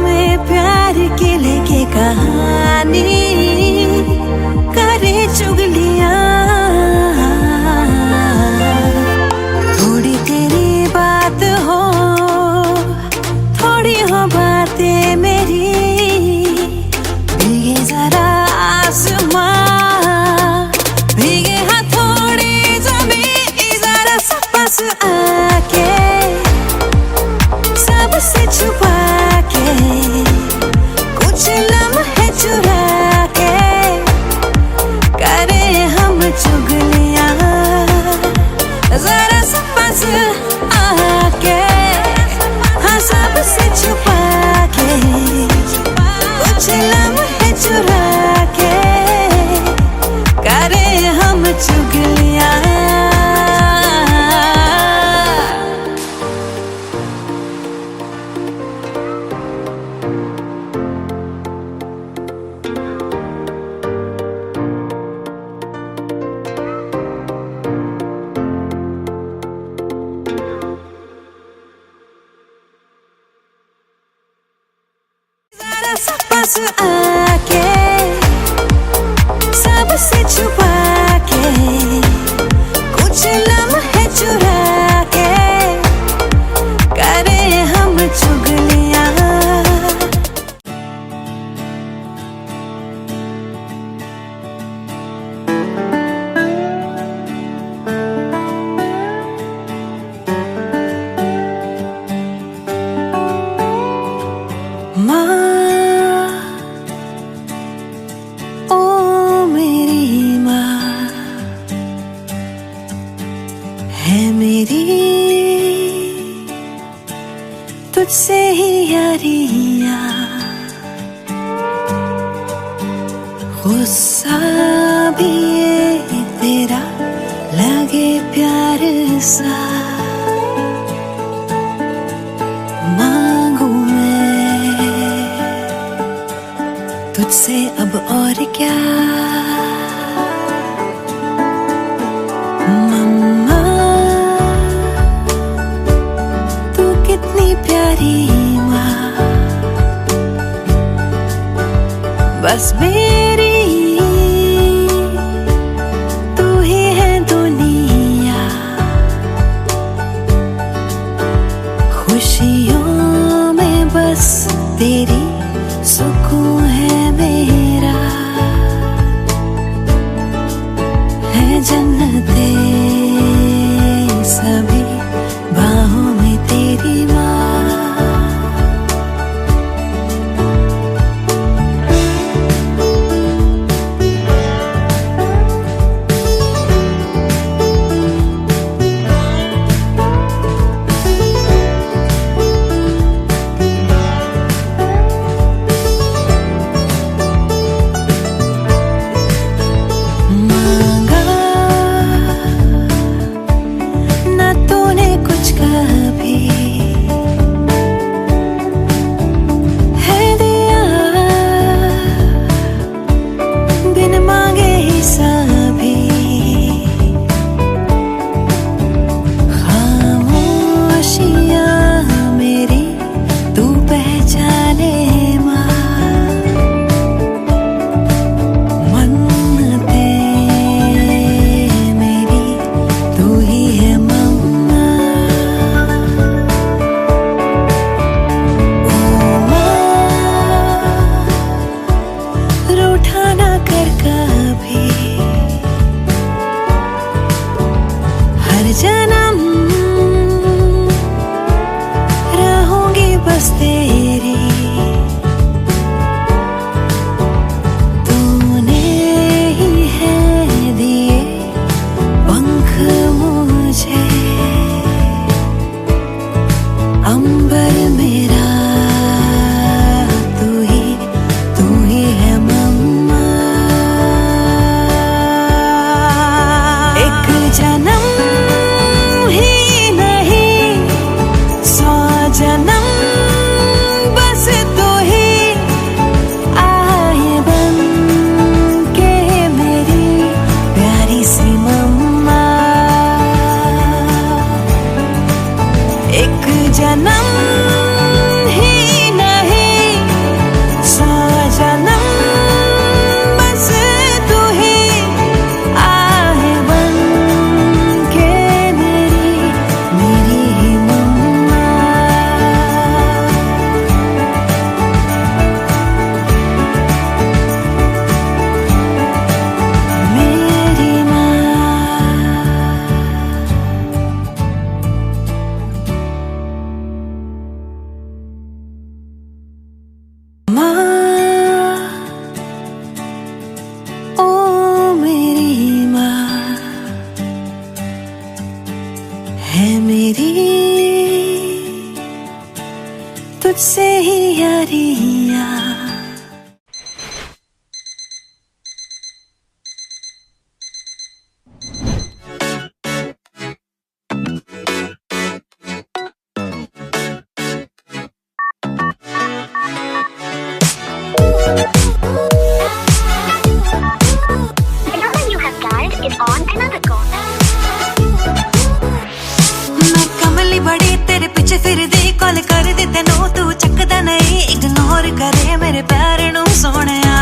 में प्यार के लेके कहानी करे चुगलियां आके सबसे छुपा के कुछ लम्हे चुरा के करे हम चुगलियां जरा सा पास आके हाँ सबसे छुपा के कुछ लम्हे चुरा के करे हम चुगलियां पास आके सबसे छुपा के कुछ लम्हे चुरा के करे हम चुगलियां है मेरी तुझसे ही यारियां गुस्सा भी ये तेरा लगे प्यार सा मांगू मैं तुझसे अब और क्या कितनी प्यारी माँ बस मेरी तू ही है दुनिया खुशियों में बस तेरी सुकून है मेरा है जन्नते सभी बाहों में तेरी माँ जन्म रहूंगी बस तेरी तूने ही है दिए पंख मुझे अंबर मेरा तू ही है मम्मा एक जन्म जन्म बस तू ही आए बन के मेरी प्यारी सी मम्मा एक जन्म ही नहीं 100 जन्म बस तू ही आए बन से ही Yaariyan. The number you have dialed is on another call. मैं कमली बड़ी तेरे पीछे फिरदी कॉल कर दी तेनू तू चकदा नहीं इग्नोर करे मेरे प्यार नू सोहणिया।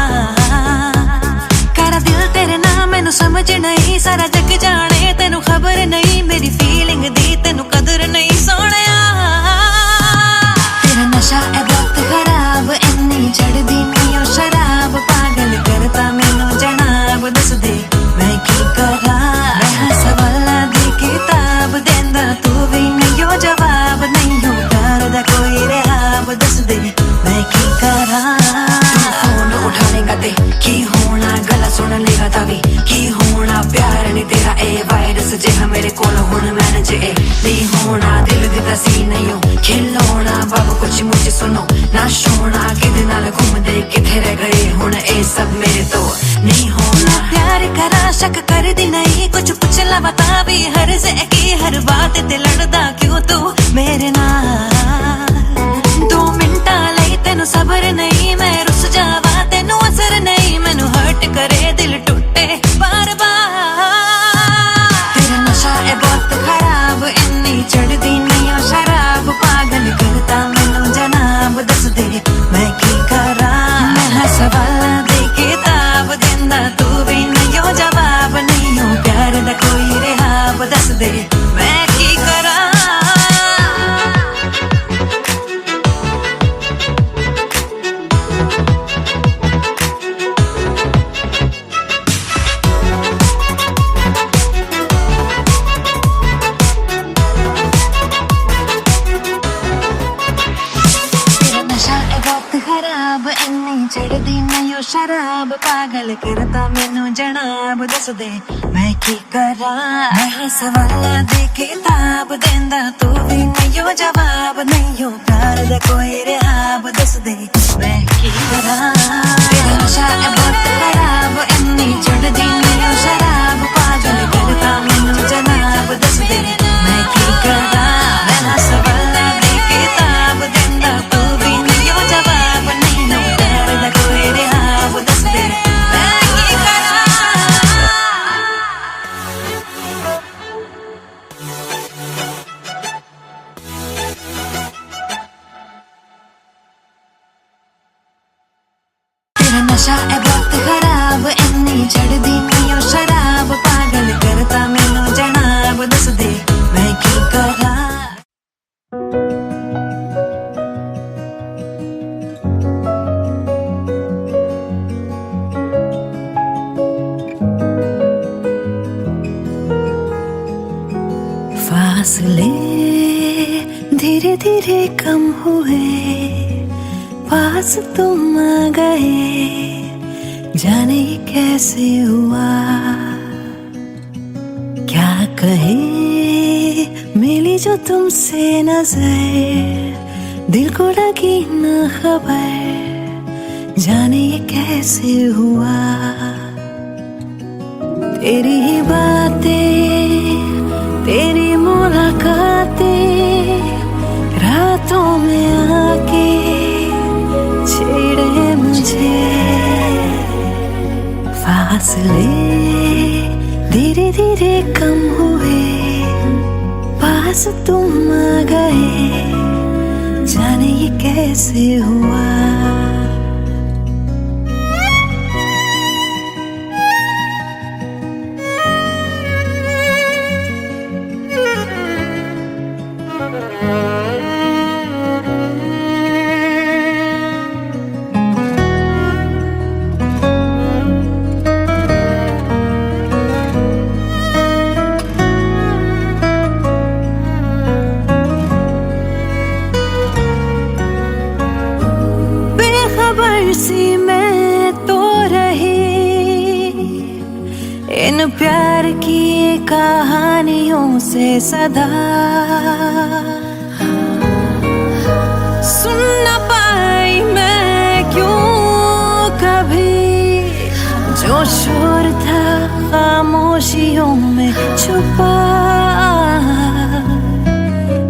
करा दिल तेरे नाम मैनू समझ नहीं सारा जग जाने तेनू खबर नहीं मेरी फीलिंग दी तेनू कदर नहीं सोहणिया। तेरा नशा है बहुत खराब इन्नी चढ़दी नहीं ओ शराब पागल करता मैनू जनाब दस दे मैं की करा। मैं सवाला दी किताब देंदा तू भी नहीं हो जवाब नहीं हो प्यार दा कोई रहाब दस दे मैं की करा। फोन उठानेगा ते की होना गला सुन लेगा तावी की होना प्यार नहीं तेरा ए वायरस जिहा मेरे कोल हुण मैनेज ए नहीं होना दिल दी तसी नहीं हो खिलौना बाबू कुछ मुझे सुनो ना सोना किदे नाल घूमदे किथे रह गए हुण ए सब मेरे तो नहीं होना। प्यार करा शक कर दी नहीं कुछ पुछला बता भी हर से की हर बात ते लड़दा क्यों तू मेरे नाल। 2 मिनटा लई तेनू सबर नहीं मैं रुस जावा तेनू असर नहीं मैनू हर्ट करे दिल टूटे बार बार। तेरा नशा है बहुत खराब इन्नी चढ़दी नहीं ओ शराब पागल करता मैनू जनाब दस दे मैं की करा। मैं सवाला दे किताब देंदा तू भी नहीं हो जवाब नहीं हो प्यार दा कोई रहाब दस दे मैं की करा। खराब इन्नी चढ़दी नहीं ओ शराब पागल करता मैनू जनाब दस दे मैं की करा। मैं सवाला दे किताब देंदा तू भी नहीं हो जवाब नहीं हो प्यार दा कोई रहाब दस दे मैं की करा। तेरा नशा है बहुत खराब इन्नी चढ़दी नहीं ओ शराब पागल करता मैनू जनाब दस दे मैं की करा। मैं सवाला दे किताब देंदा तू भी नहीं हो जवाब नहीं हो प्यार दा कोई रहाब दस दे मैं की करा। तेरा नशा है बहुत खराब इन्नी चढ़दी नहीं ओ शराब पागल करता मैनू जनाब दस दे मैं की करा। फासले धीरे धीरे कम हुए पास तुम आ गए जाने ये कैसे हुआ। क्या कहे मिली जो तुमसे नजर दिल को लगी ना खबर जाने ये कैसे हुआ। तेरी ही बातें तेरी मुलाकातें रातों में आके छेड़े मुझे। फासले धीरे धीरे कम हुए पास तुम आ गए जाने ये कैसे हुआ। सी मैं तो रही इन प्यार की कहानियों से सदा। सुन न पाई मैं क्यों कभी, जो शोर था खामोशियों में छुपा।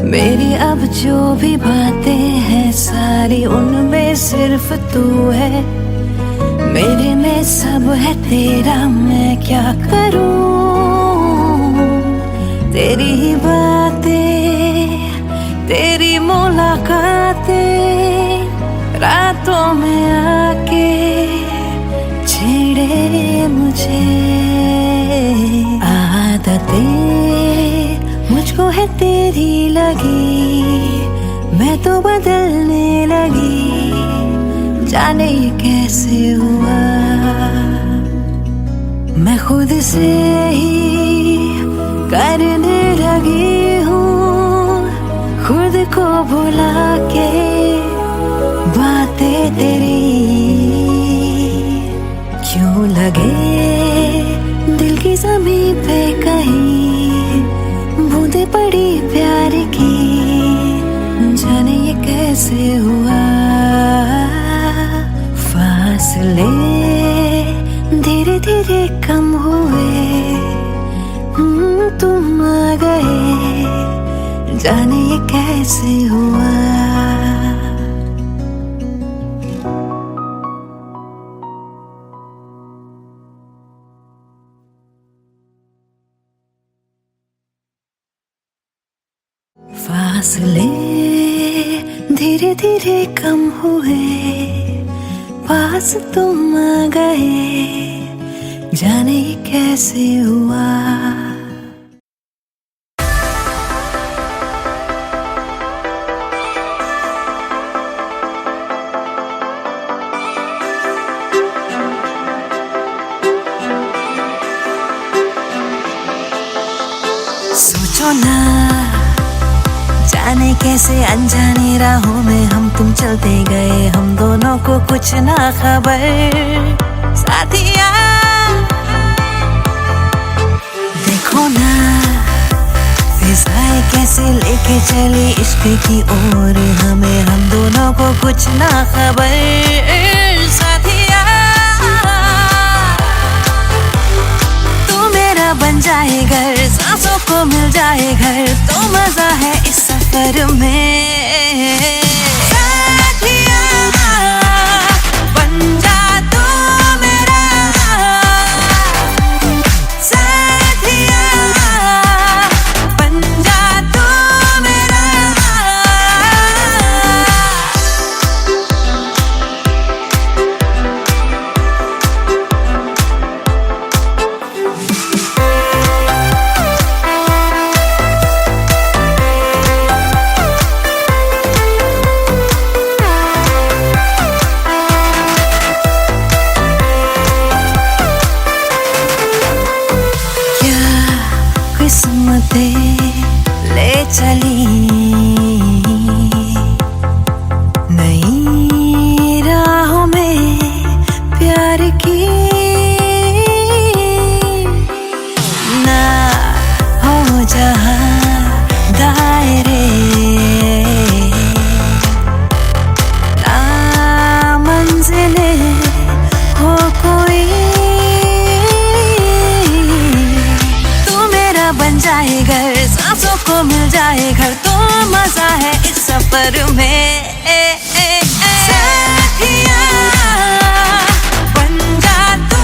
मेरी अब जो भी बातें हैं सारी उनमें सिर्फ तू है। मेरे में सब है तेरा, मैं क्या करूं। तेरी ही बातें, तेरी मुलाकातें रातों में आके छेड़े मुझे। आदतें मुझको है तेरी लगी, मैं तो बदलने लगी, जाने ये कैसे हुआ। मैं खुद से ही करने लगी हूँ, खुद को भुला के बातें तेरी। क्यों लगे दिल की ज़मीं पे कहीं बूंदे पड़ी प्यार की, जाने ये कैसे हुआ। फासले धीरे धीरे कम हुए, तुम आ गए, जाने ये कैसे हुआ। फासले धीरे धीरे कम हुए, पास तुम आ गए, जाने ये कैसे हुआ। सोचो ना जाने कैसे अनजाने राहों में हम तुम चलते गए, हम दोनों को कुछ ना खबर। साथिया देखो ना फिजाएं कैसे लेके चली इश्क की ओर हमें, हम दोनों को कुछ ना खबर। साथिया तू मेरा बन जाए घर, सांसों को मिल जाए घर, तो मजा है इस सफर में। साथिया बन जा तू मेरा, साथिया बन जा तू मेरा। किस्मतें ले चली नई राहों में प्यार की, ना हो जहां दायरे, ना मंजिले हो कोई, बन जाए घर, सांसों को मिल जाए घर, तो मजा है इस सफर में। साथिया बन जा तू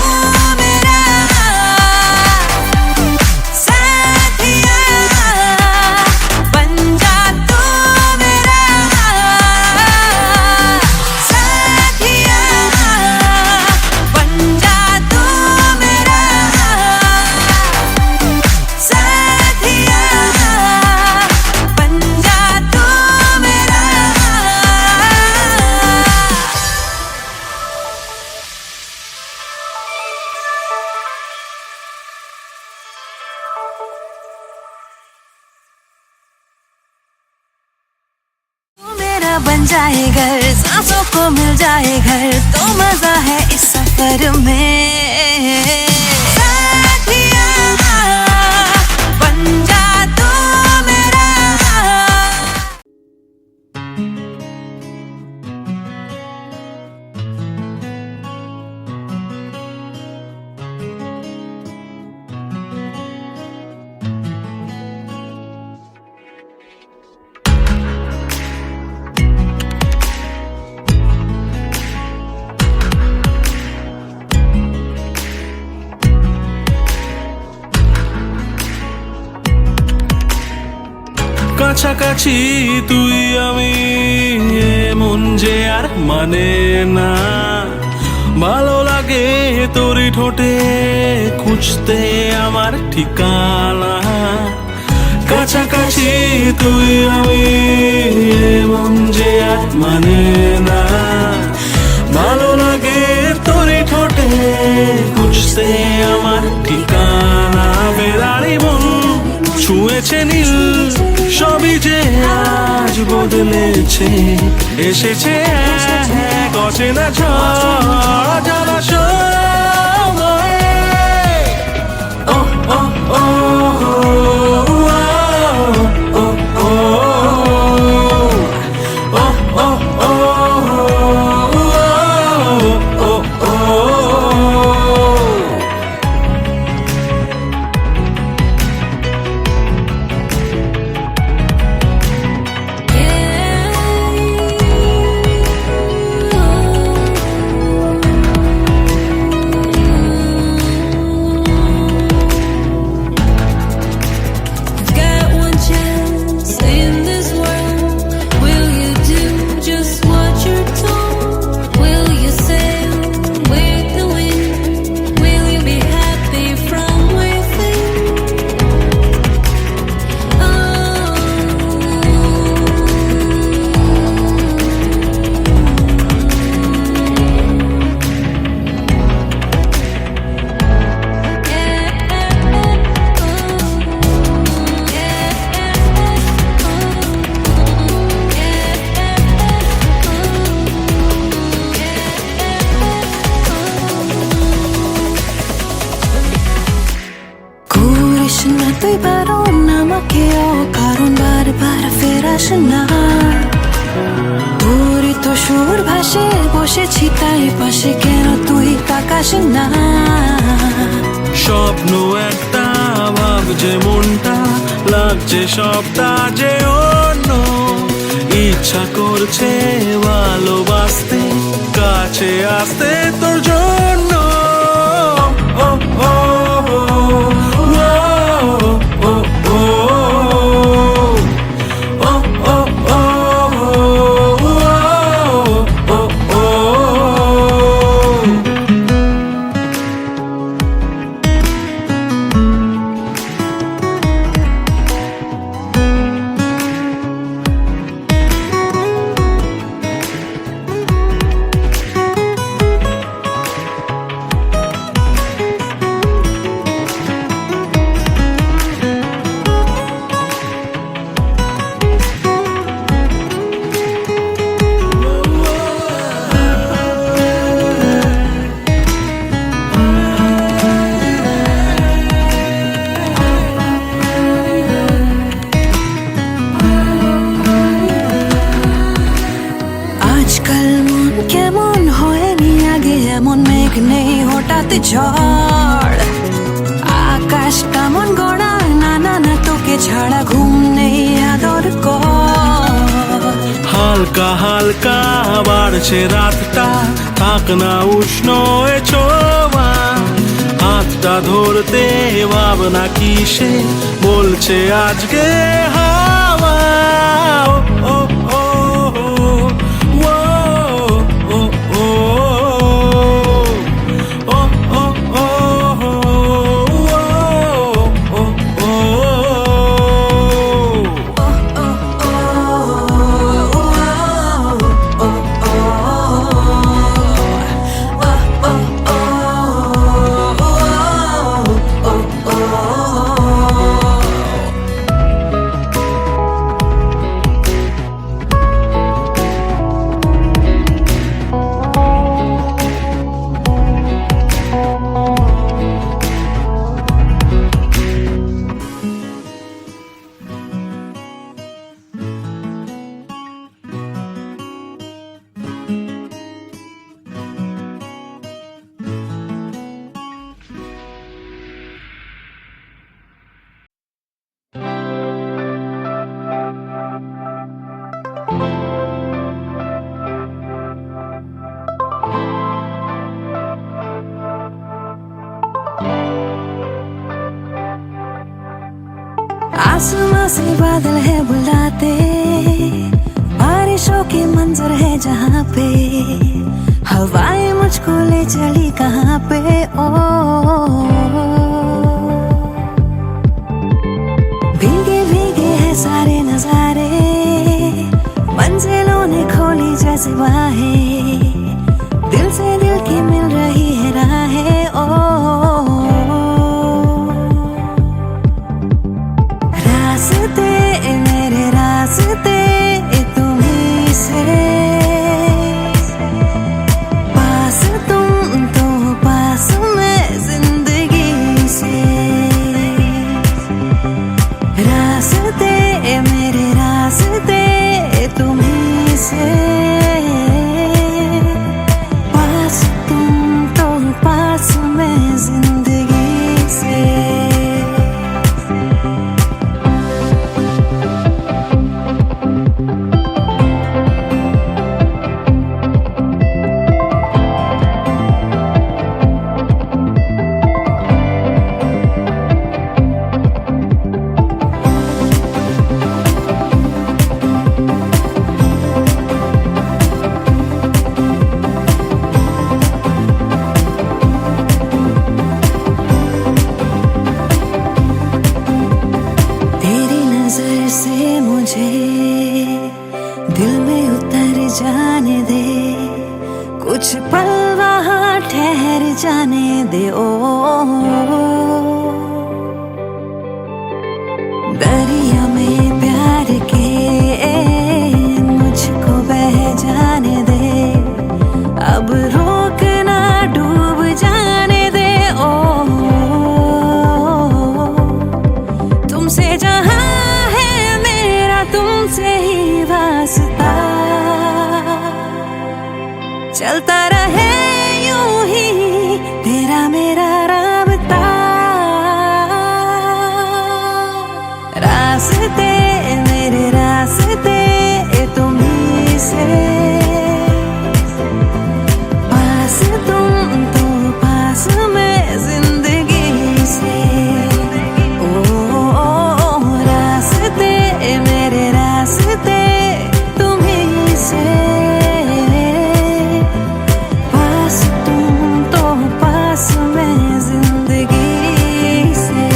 मेरा, साथिया बन जा तू मेरा, साथिया बन जा तू मेरा, साथिया बन जा तू मेरा। तू मेरा बन जाए घर, सांसों को मिल जाए घर, तो मजा है इस सफर में। साथिया बन जा तू मेरा। কাছাকাছি তুই আমি মন যে আর মানে না, ভালো লাগে তোরই ঠোঁটে খুঁজতে আমার ঠিকানা। কাছাকাছি তুই আমি মন যে আর মানে না, ভালো লাগে তোরই ঠোঁটে খুঁজতে আমার ঠিকানা। বেড়ারি মন ছুঁয়েছে নীল, সবই যে আজ বদলেছে, এসেছে এক অচেনা ঝড় জলাশয়। ও ও ও তুই বারণ আমাকে অকারণ বারবার ফেরাস না, তোরই তো সুর ভাসে বসেছি তাই পাশে, কেন তুই তাকাস না? স্বপ্ন একটা ভাবছে মনটা, লাগছে সবটা যে অন্য, ইচ্ছা করছে ভালোবাসতে কাছে আসতে তোর জন্য। ও ও কেমন হয়নি আগে এমন, মেঘ নেই হঠাৎ ঝড়, আকাশ কেমন গড়া না না না তোকে ছাড়া ঘুম নেই আদর কর। হালকা হালকা বাড়ছে রাতটা, থাক না উষ্ণ এ ছোঁয়া, হাতটা ধরতে ভাবনা কিসে বলছে আজকে হাওয়া। ও ও आसमां से बादल है बुलाते, बारिशों के मंजर है जहाँ पे, हवाएं मुझको ले चली कहाँ पे। ओ भीगे भीगे है सारे नजारे, मंजिलों ने खोली जैसे बाहें, दिल से दिल की मिल रही है राहें। ओ रास्ते मेरे रास्ते तुम्हीं से, पास तुम तो पास मैं जिंदगी से। रास्ते मेरे रास्ते तुम्हीं से, पास तुम तो पास मैं जिंदगी से। से मुझे दिल में उतर जाने दे, कुछ पल वहाँ ठहर जाने दे। ओ दरिया में प्यार के मुझको बह जाने दे, अब रोक ना डूब जाने दे। ओ तुमसे जहाँ तुमसे ही वास्ता, चलता रहे यूं ही तेरा मेरा राबता। रास्ते मेरे रास्ते तुम्हीं से, पास तुम तो पास मैं जिंदगी से। मेरे रास्ते तुम्हीं से, पास तुम तो पास मैं जिंदगी से।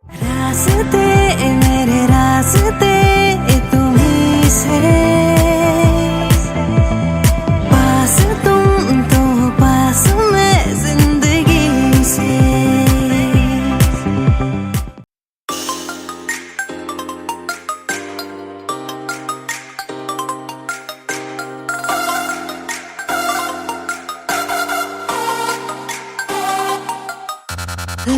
रास्ते मेरे रास्ते तुम्हीं से, पास तुम तो पास मैं जिंदगी से।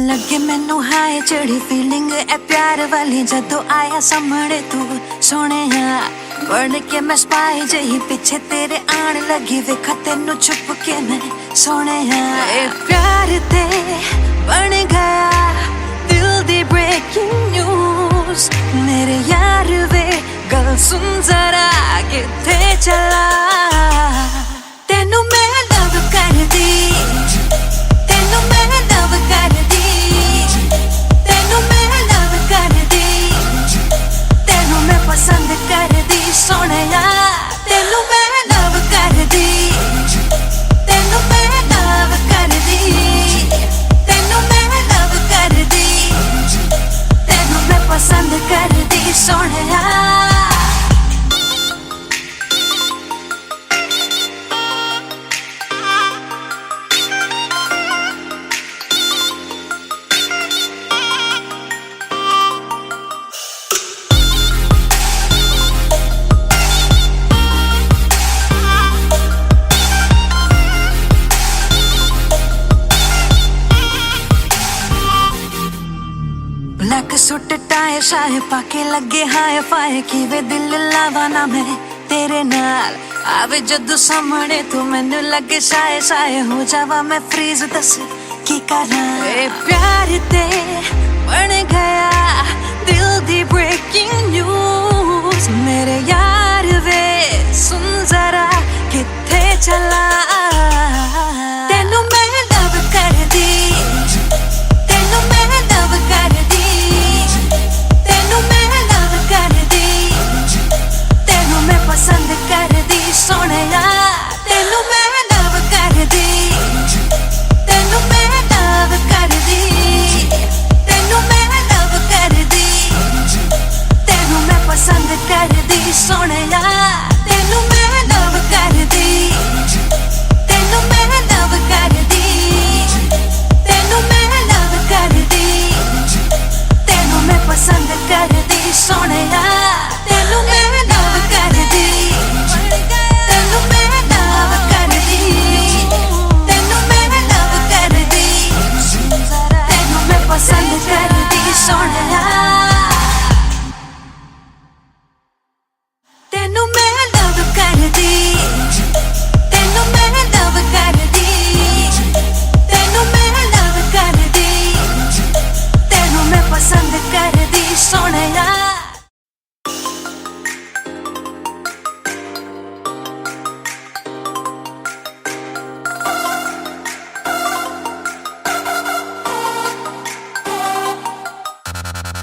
लगे मैनू हाय चढ़ी फीलिंग ए प्यार वाली, जदों आया सामने तू सोने बन के मैं स्पाई जही पीछे तेरे आन लगी, वेखा तेनू छुप के मैं सोने। ए प्यार ते बन गया दिल दी ब्रेकिंग न्यूज, मेरे यार वे गल सुन जरा किथे चला। तेनू मैं लव कर दी, तेनू मैं लव कर दी, तेनू मैं लव कर दी, तेनू मैं पसंद कर दी सोनिया। तेनू मैं लव कर दी, तेनू मैं लव कर दी, तेनू मैं लव कर दी, तेनू मैं पसंद कर दी सोनिया। ब्लैक सूट टाई शाय पाके लगे हाय फाय, किवे दिल लावा ना मैं तेरे नाल आवे जदों सामने तू, मैनू लगे शाय शाय हो जावा मैं फ्रीज। दस की करा ए प्यार ते बन गया दिल दी ब्रेकिंग न्यूज, मेरे यार वे सुन जरा किथे चला।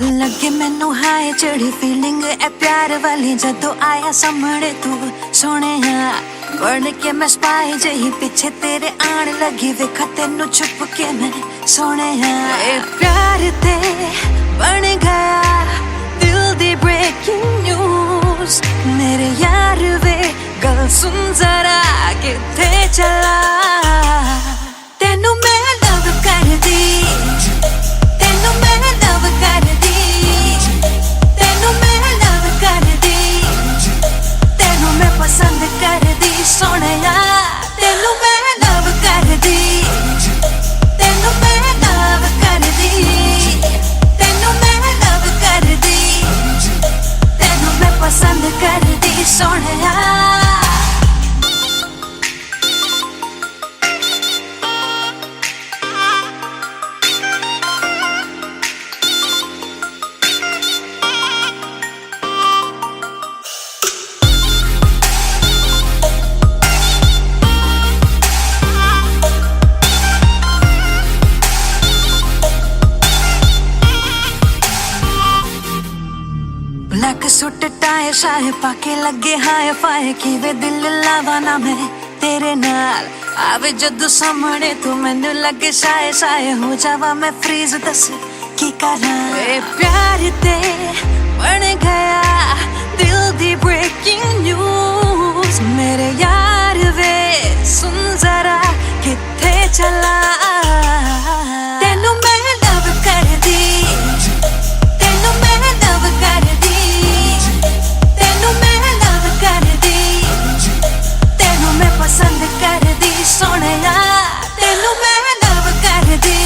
ਲੱਗੇ ਮੈਨੂੰ ਹਾਏ ਚੜੀ ਫੀਲਿੰਗ ਐ ਪਿਆਰ ਵਾਲੀ ਜਦੋਂ ਆਇਆ ਸਾਹਮਣੇ ਤੂੰ ਸੋਹਣਿਆ ਬਣ ਕੇ ਮੈਂ ਸਪਾਈ ਜਹੀ ਪਿੱਛੇ ਤੇਰੇ ਆਣ ਲੱਗੀ ਵੇਖਾ ਤੈਨੂੰ ਛੁਪ ਕੇ ਮੈਂ ਸੋਹਣਿਆ ਇਹ ਪਿਆਰ ਤੇ ਬਣ ਗਿਆ ਦਿਲ ਦੀ ਬ੍ਰੇਕਿੰਗ ਨਿਊਜ਼ ਮੇਰੇ ਯਾਰ ਵੇ ਗੱਲ ਸੁਣ ਜ਼ਰਾ ਕਿੱਥੇ ਚਲਾ ਤੈਨੂੰ ਮੈਂ ਲਵ ਕਰਦੀ ਤੈਨੂੰ ਮੈਂ ਲਵ ਕਰਦੀ ਤੈਨੂੰ ਮੈਂ ਲਵ ਕਰਦੀ ਤੈਨੂੰ ਮੈਂ ਪਸੰਦ ਕਰਦੀ ਸੋਹਣਿਆ ਤੈਨੂੰ ਮੈਂ ਲਵ ਕਰਦੀ ਤੈਨੂੰ ਮੈਂ ਲਵ ਕਰਦੀ ਤੈਨੂੰ ਮੈਂ ਲਵ ਕਰਦੀ ਤੈਨੂੰ ਮੈਂ ਪਸੰਦ ਕਰਦੀ ਸੋਹਣਿਆ ਬਲੈਕ ਸੁੱਟ ਟਾਏ ਸ਼ਾਏ ਪਾਕੇ ਲੱਗੇ ਹਾਏ ਫਾਏ ਕਿਵੇਂ ਦਿਲ ਲਾਵਾਂ ਨਾ ਮੈਂ ਤੇਰੇ ਨਾਲ ਆਵੇ ਜਦੋਂ ਸਾਹਮਣੇ ਤੂੰ ਮੈਨੂੰ ਲੱਗੇ ਸ਼ਾਏ ਸ਼ਾਏ ਹੋ ਜਾਵਾਂ ਮੈਂ ਫਰੀਜ਼ ਦੱਸ ਕੀ ਕਰਾਂ ਏ ਪਿਆਰ ਤੇ ਬਣ ਗਿਆ ਦਿਲ ਦੀ ਬ੍ਰੇਕਿੰਗ ਨਿਊਜ਼ ਮੇਰੇ ਯਾਰ ਵੇ ਸੁਣ ਜ਼ਰਾ ਕਿੱਥੇ ਚਲਾ ਤੈਨੂੰ ਮੈਂ ਲਵ ਕਰਦੀ ਤੈਨੂੰ ਮੈਂ ਲਵ ਕਰਦੀ ਤੈਨੂੰ ਮੈਂ ਲਵ ਕਰਦੀ ਤੈਨੂੰ ਮੈਂ ਪਸੰਦ ਕਰਦੀ ਸੋਹਣਿਆ ਤੈਨੂੰ ਮੈਂ ਲਵ ਕਰਦੀ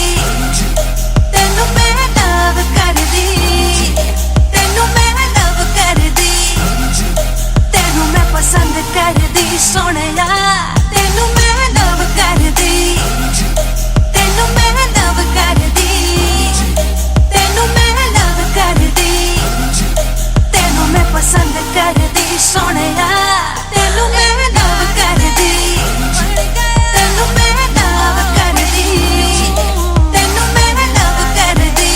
ਤੈਨੂੰ ਮੈਂ ਲਵ ਕਰਦੀ ਤੈਨੂੰ ਮੈਂ ਲਵ ਕਰਦੀ ਤੈਨੂੰ ਮੈਂ ਪਸੰਦ ਕਰਦੀ ਸੋਹਣਿਆ ਤੈਨੂੰ ਮੈਂ ਲਵ ਕਰਦੀ ਤੈਨੂੰ ਮੈਂ ਲਵ ਕਰਦੀ ਤੈਨੂੰ ਮੈਂ ਲਵ ਕਰਦੀ ਤੈਨੂੰ ਮੈਂ ਪਸੰਦ ਕਰਦੀ ਸੋਹਣਿਆ ਤੈਨੂੰ ਮੈਂ ਲਵ ਕਰਦੀ ਤੈਨੂੰ ਮੈਂ ਲਵ ਕਰਦੀ ਤੈਨੂੰ ਮੈਂ ਲਵ ਕਰਦੀ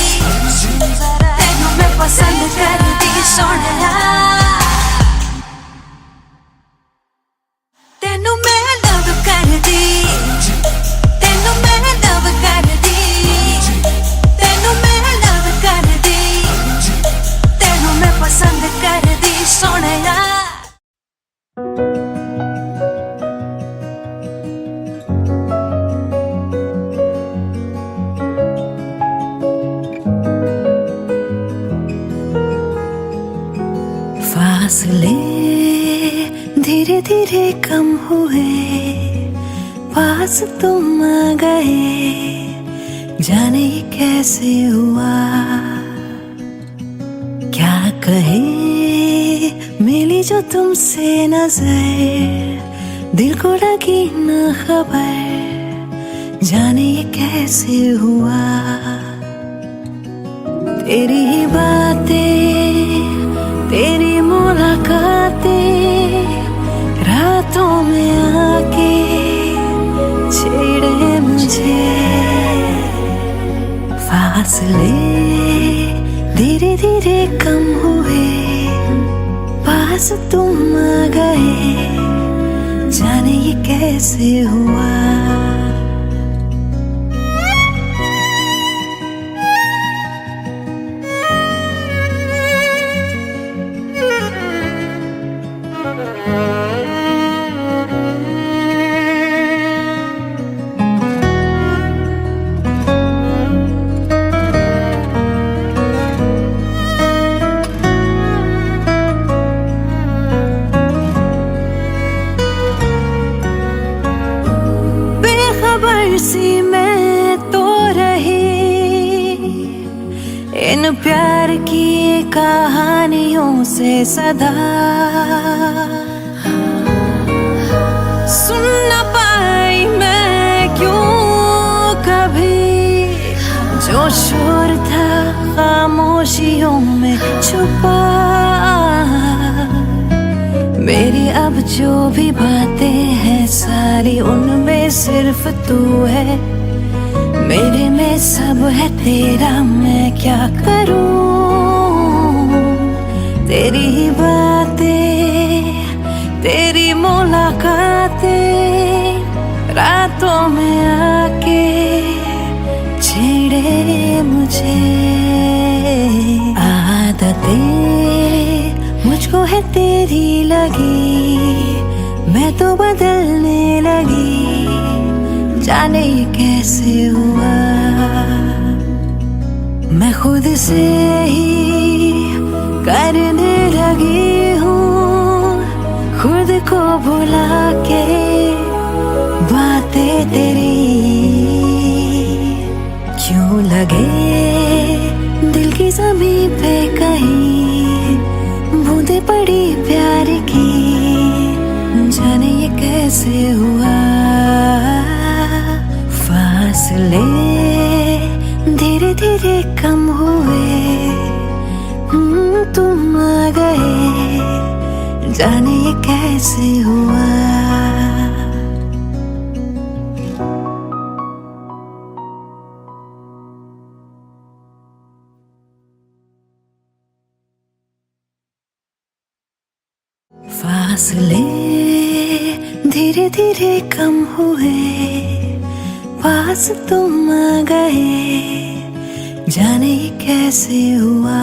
ਤੈਨੂੰ ਮੈਂ ਪਸੰਦ ਕਰਦੀ ਸੋਹਣਿਆ ਤੈਨੂੰ ਮੈਂ ਲਵ ਕਰਦੀ ਤੈਨੂੰ ਮੈਂ ਲਵ ਕਰਦੀ ਤੈਨੂੰ ਮੈਂ ਲਵ ਕਰਦੀ ਤੈਨੂੰ ਮੈਂ ਪਸੰਦ ਕਰਦੀ ਸੋਹਣਿਆ फासले धीरे धीरे कम हुए पास तुम आ गए जाने ये कैसे हुआ क्या कहे मिली जो तुमसे नजर दिल को लगी न खबर जाने ये कैसे हुआ तेरी ही बातें तेरी मुलाकातें रातों में आके छेड़े मुझे फासले धीरे धीरे कम हुए पास तुम आ गए जाने ये कैसे हुआ सी मैं तो रही इन प्यार की कहानियों से सदा सुन न पाई मैं क्यों कभी जो शोर था खामोशियों में छुपा मेरी अब जो भी बातें हैं सारी उनमें सिर्फ तू है मेरे में सब है तेरा, मैं क्या करूं? तेरी ही बातें, तेरी मुलाकातें, रातों में आके छेड़े मुझे। आदतें मुझको है तेरी लगी, मैं तो बदलने लगी, जाने ये कैसे हुआ। मैं खुद से ही करने लगी हूँ, खुद को भुला के बातें तेरी। क्यों लगे दिल की ज़मीं पे कहीं बूंदे पड़ी प्यार की, जाने ये कैसे हुआ। फासले धीरे धीरे कम हुए, तुम आ गए, जाने ये कैसे हुआ। फासले धीरे धीरे कम हुए, पास तुम आ गए, जाने ये कैसे हुआ।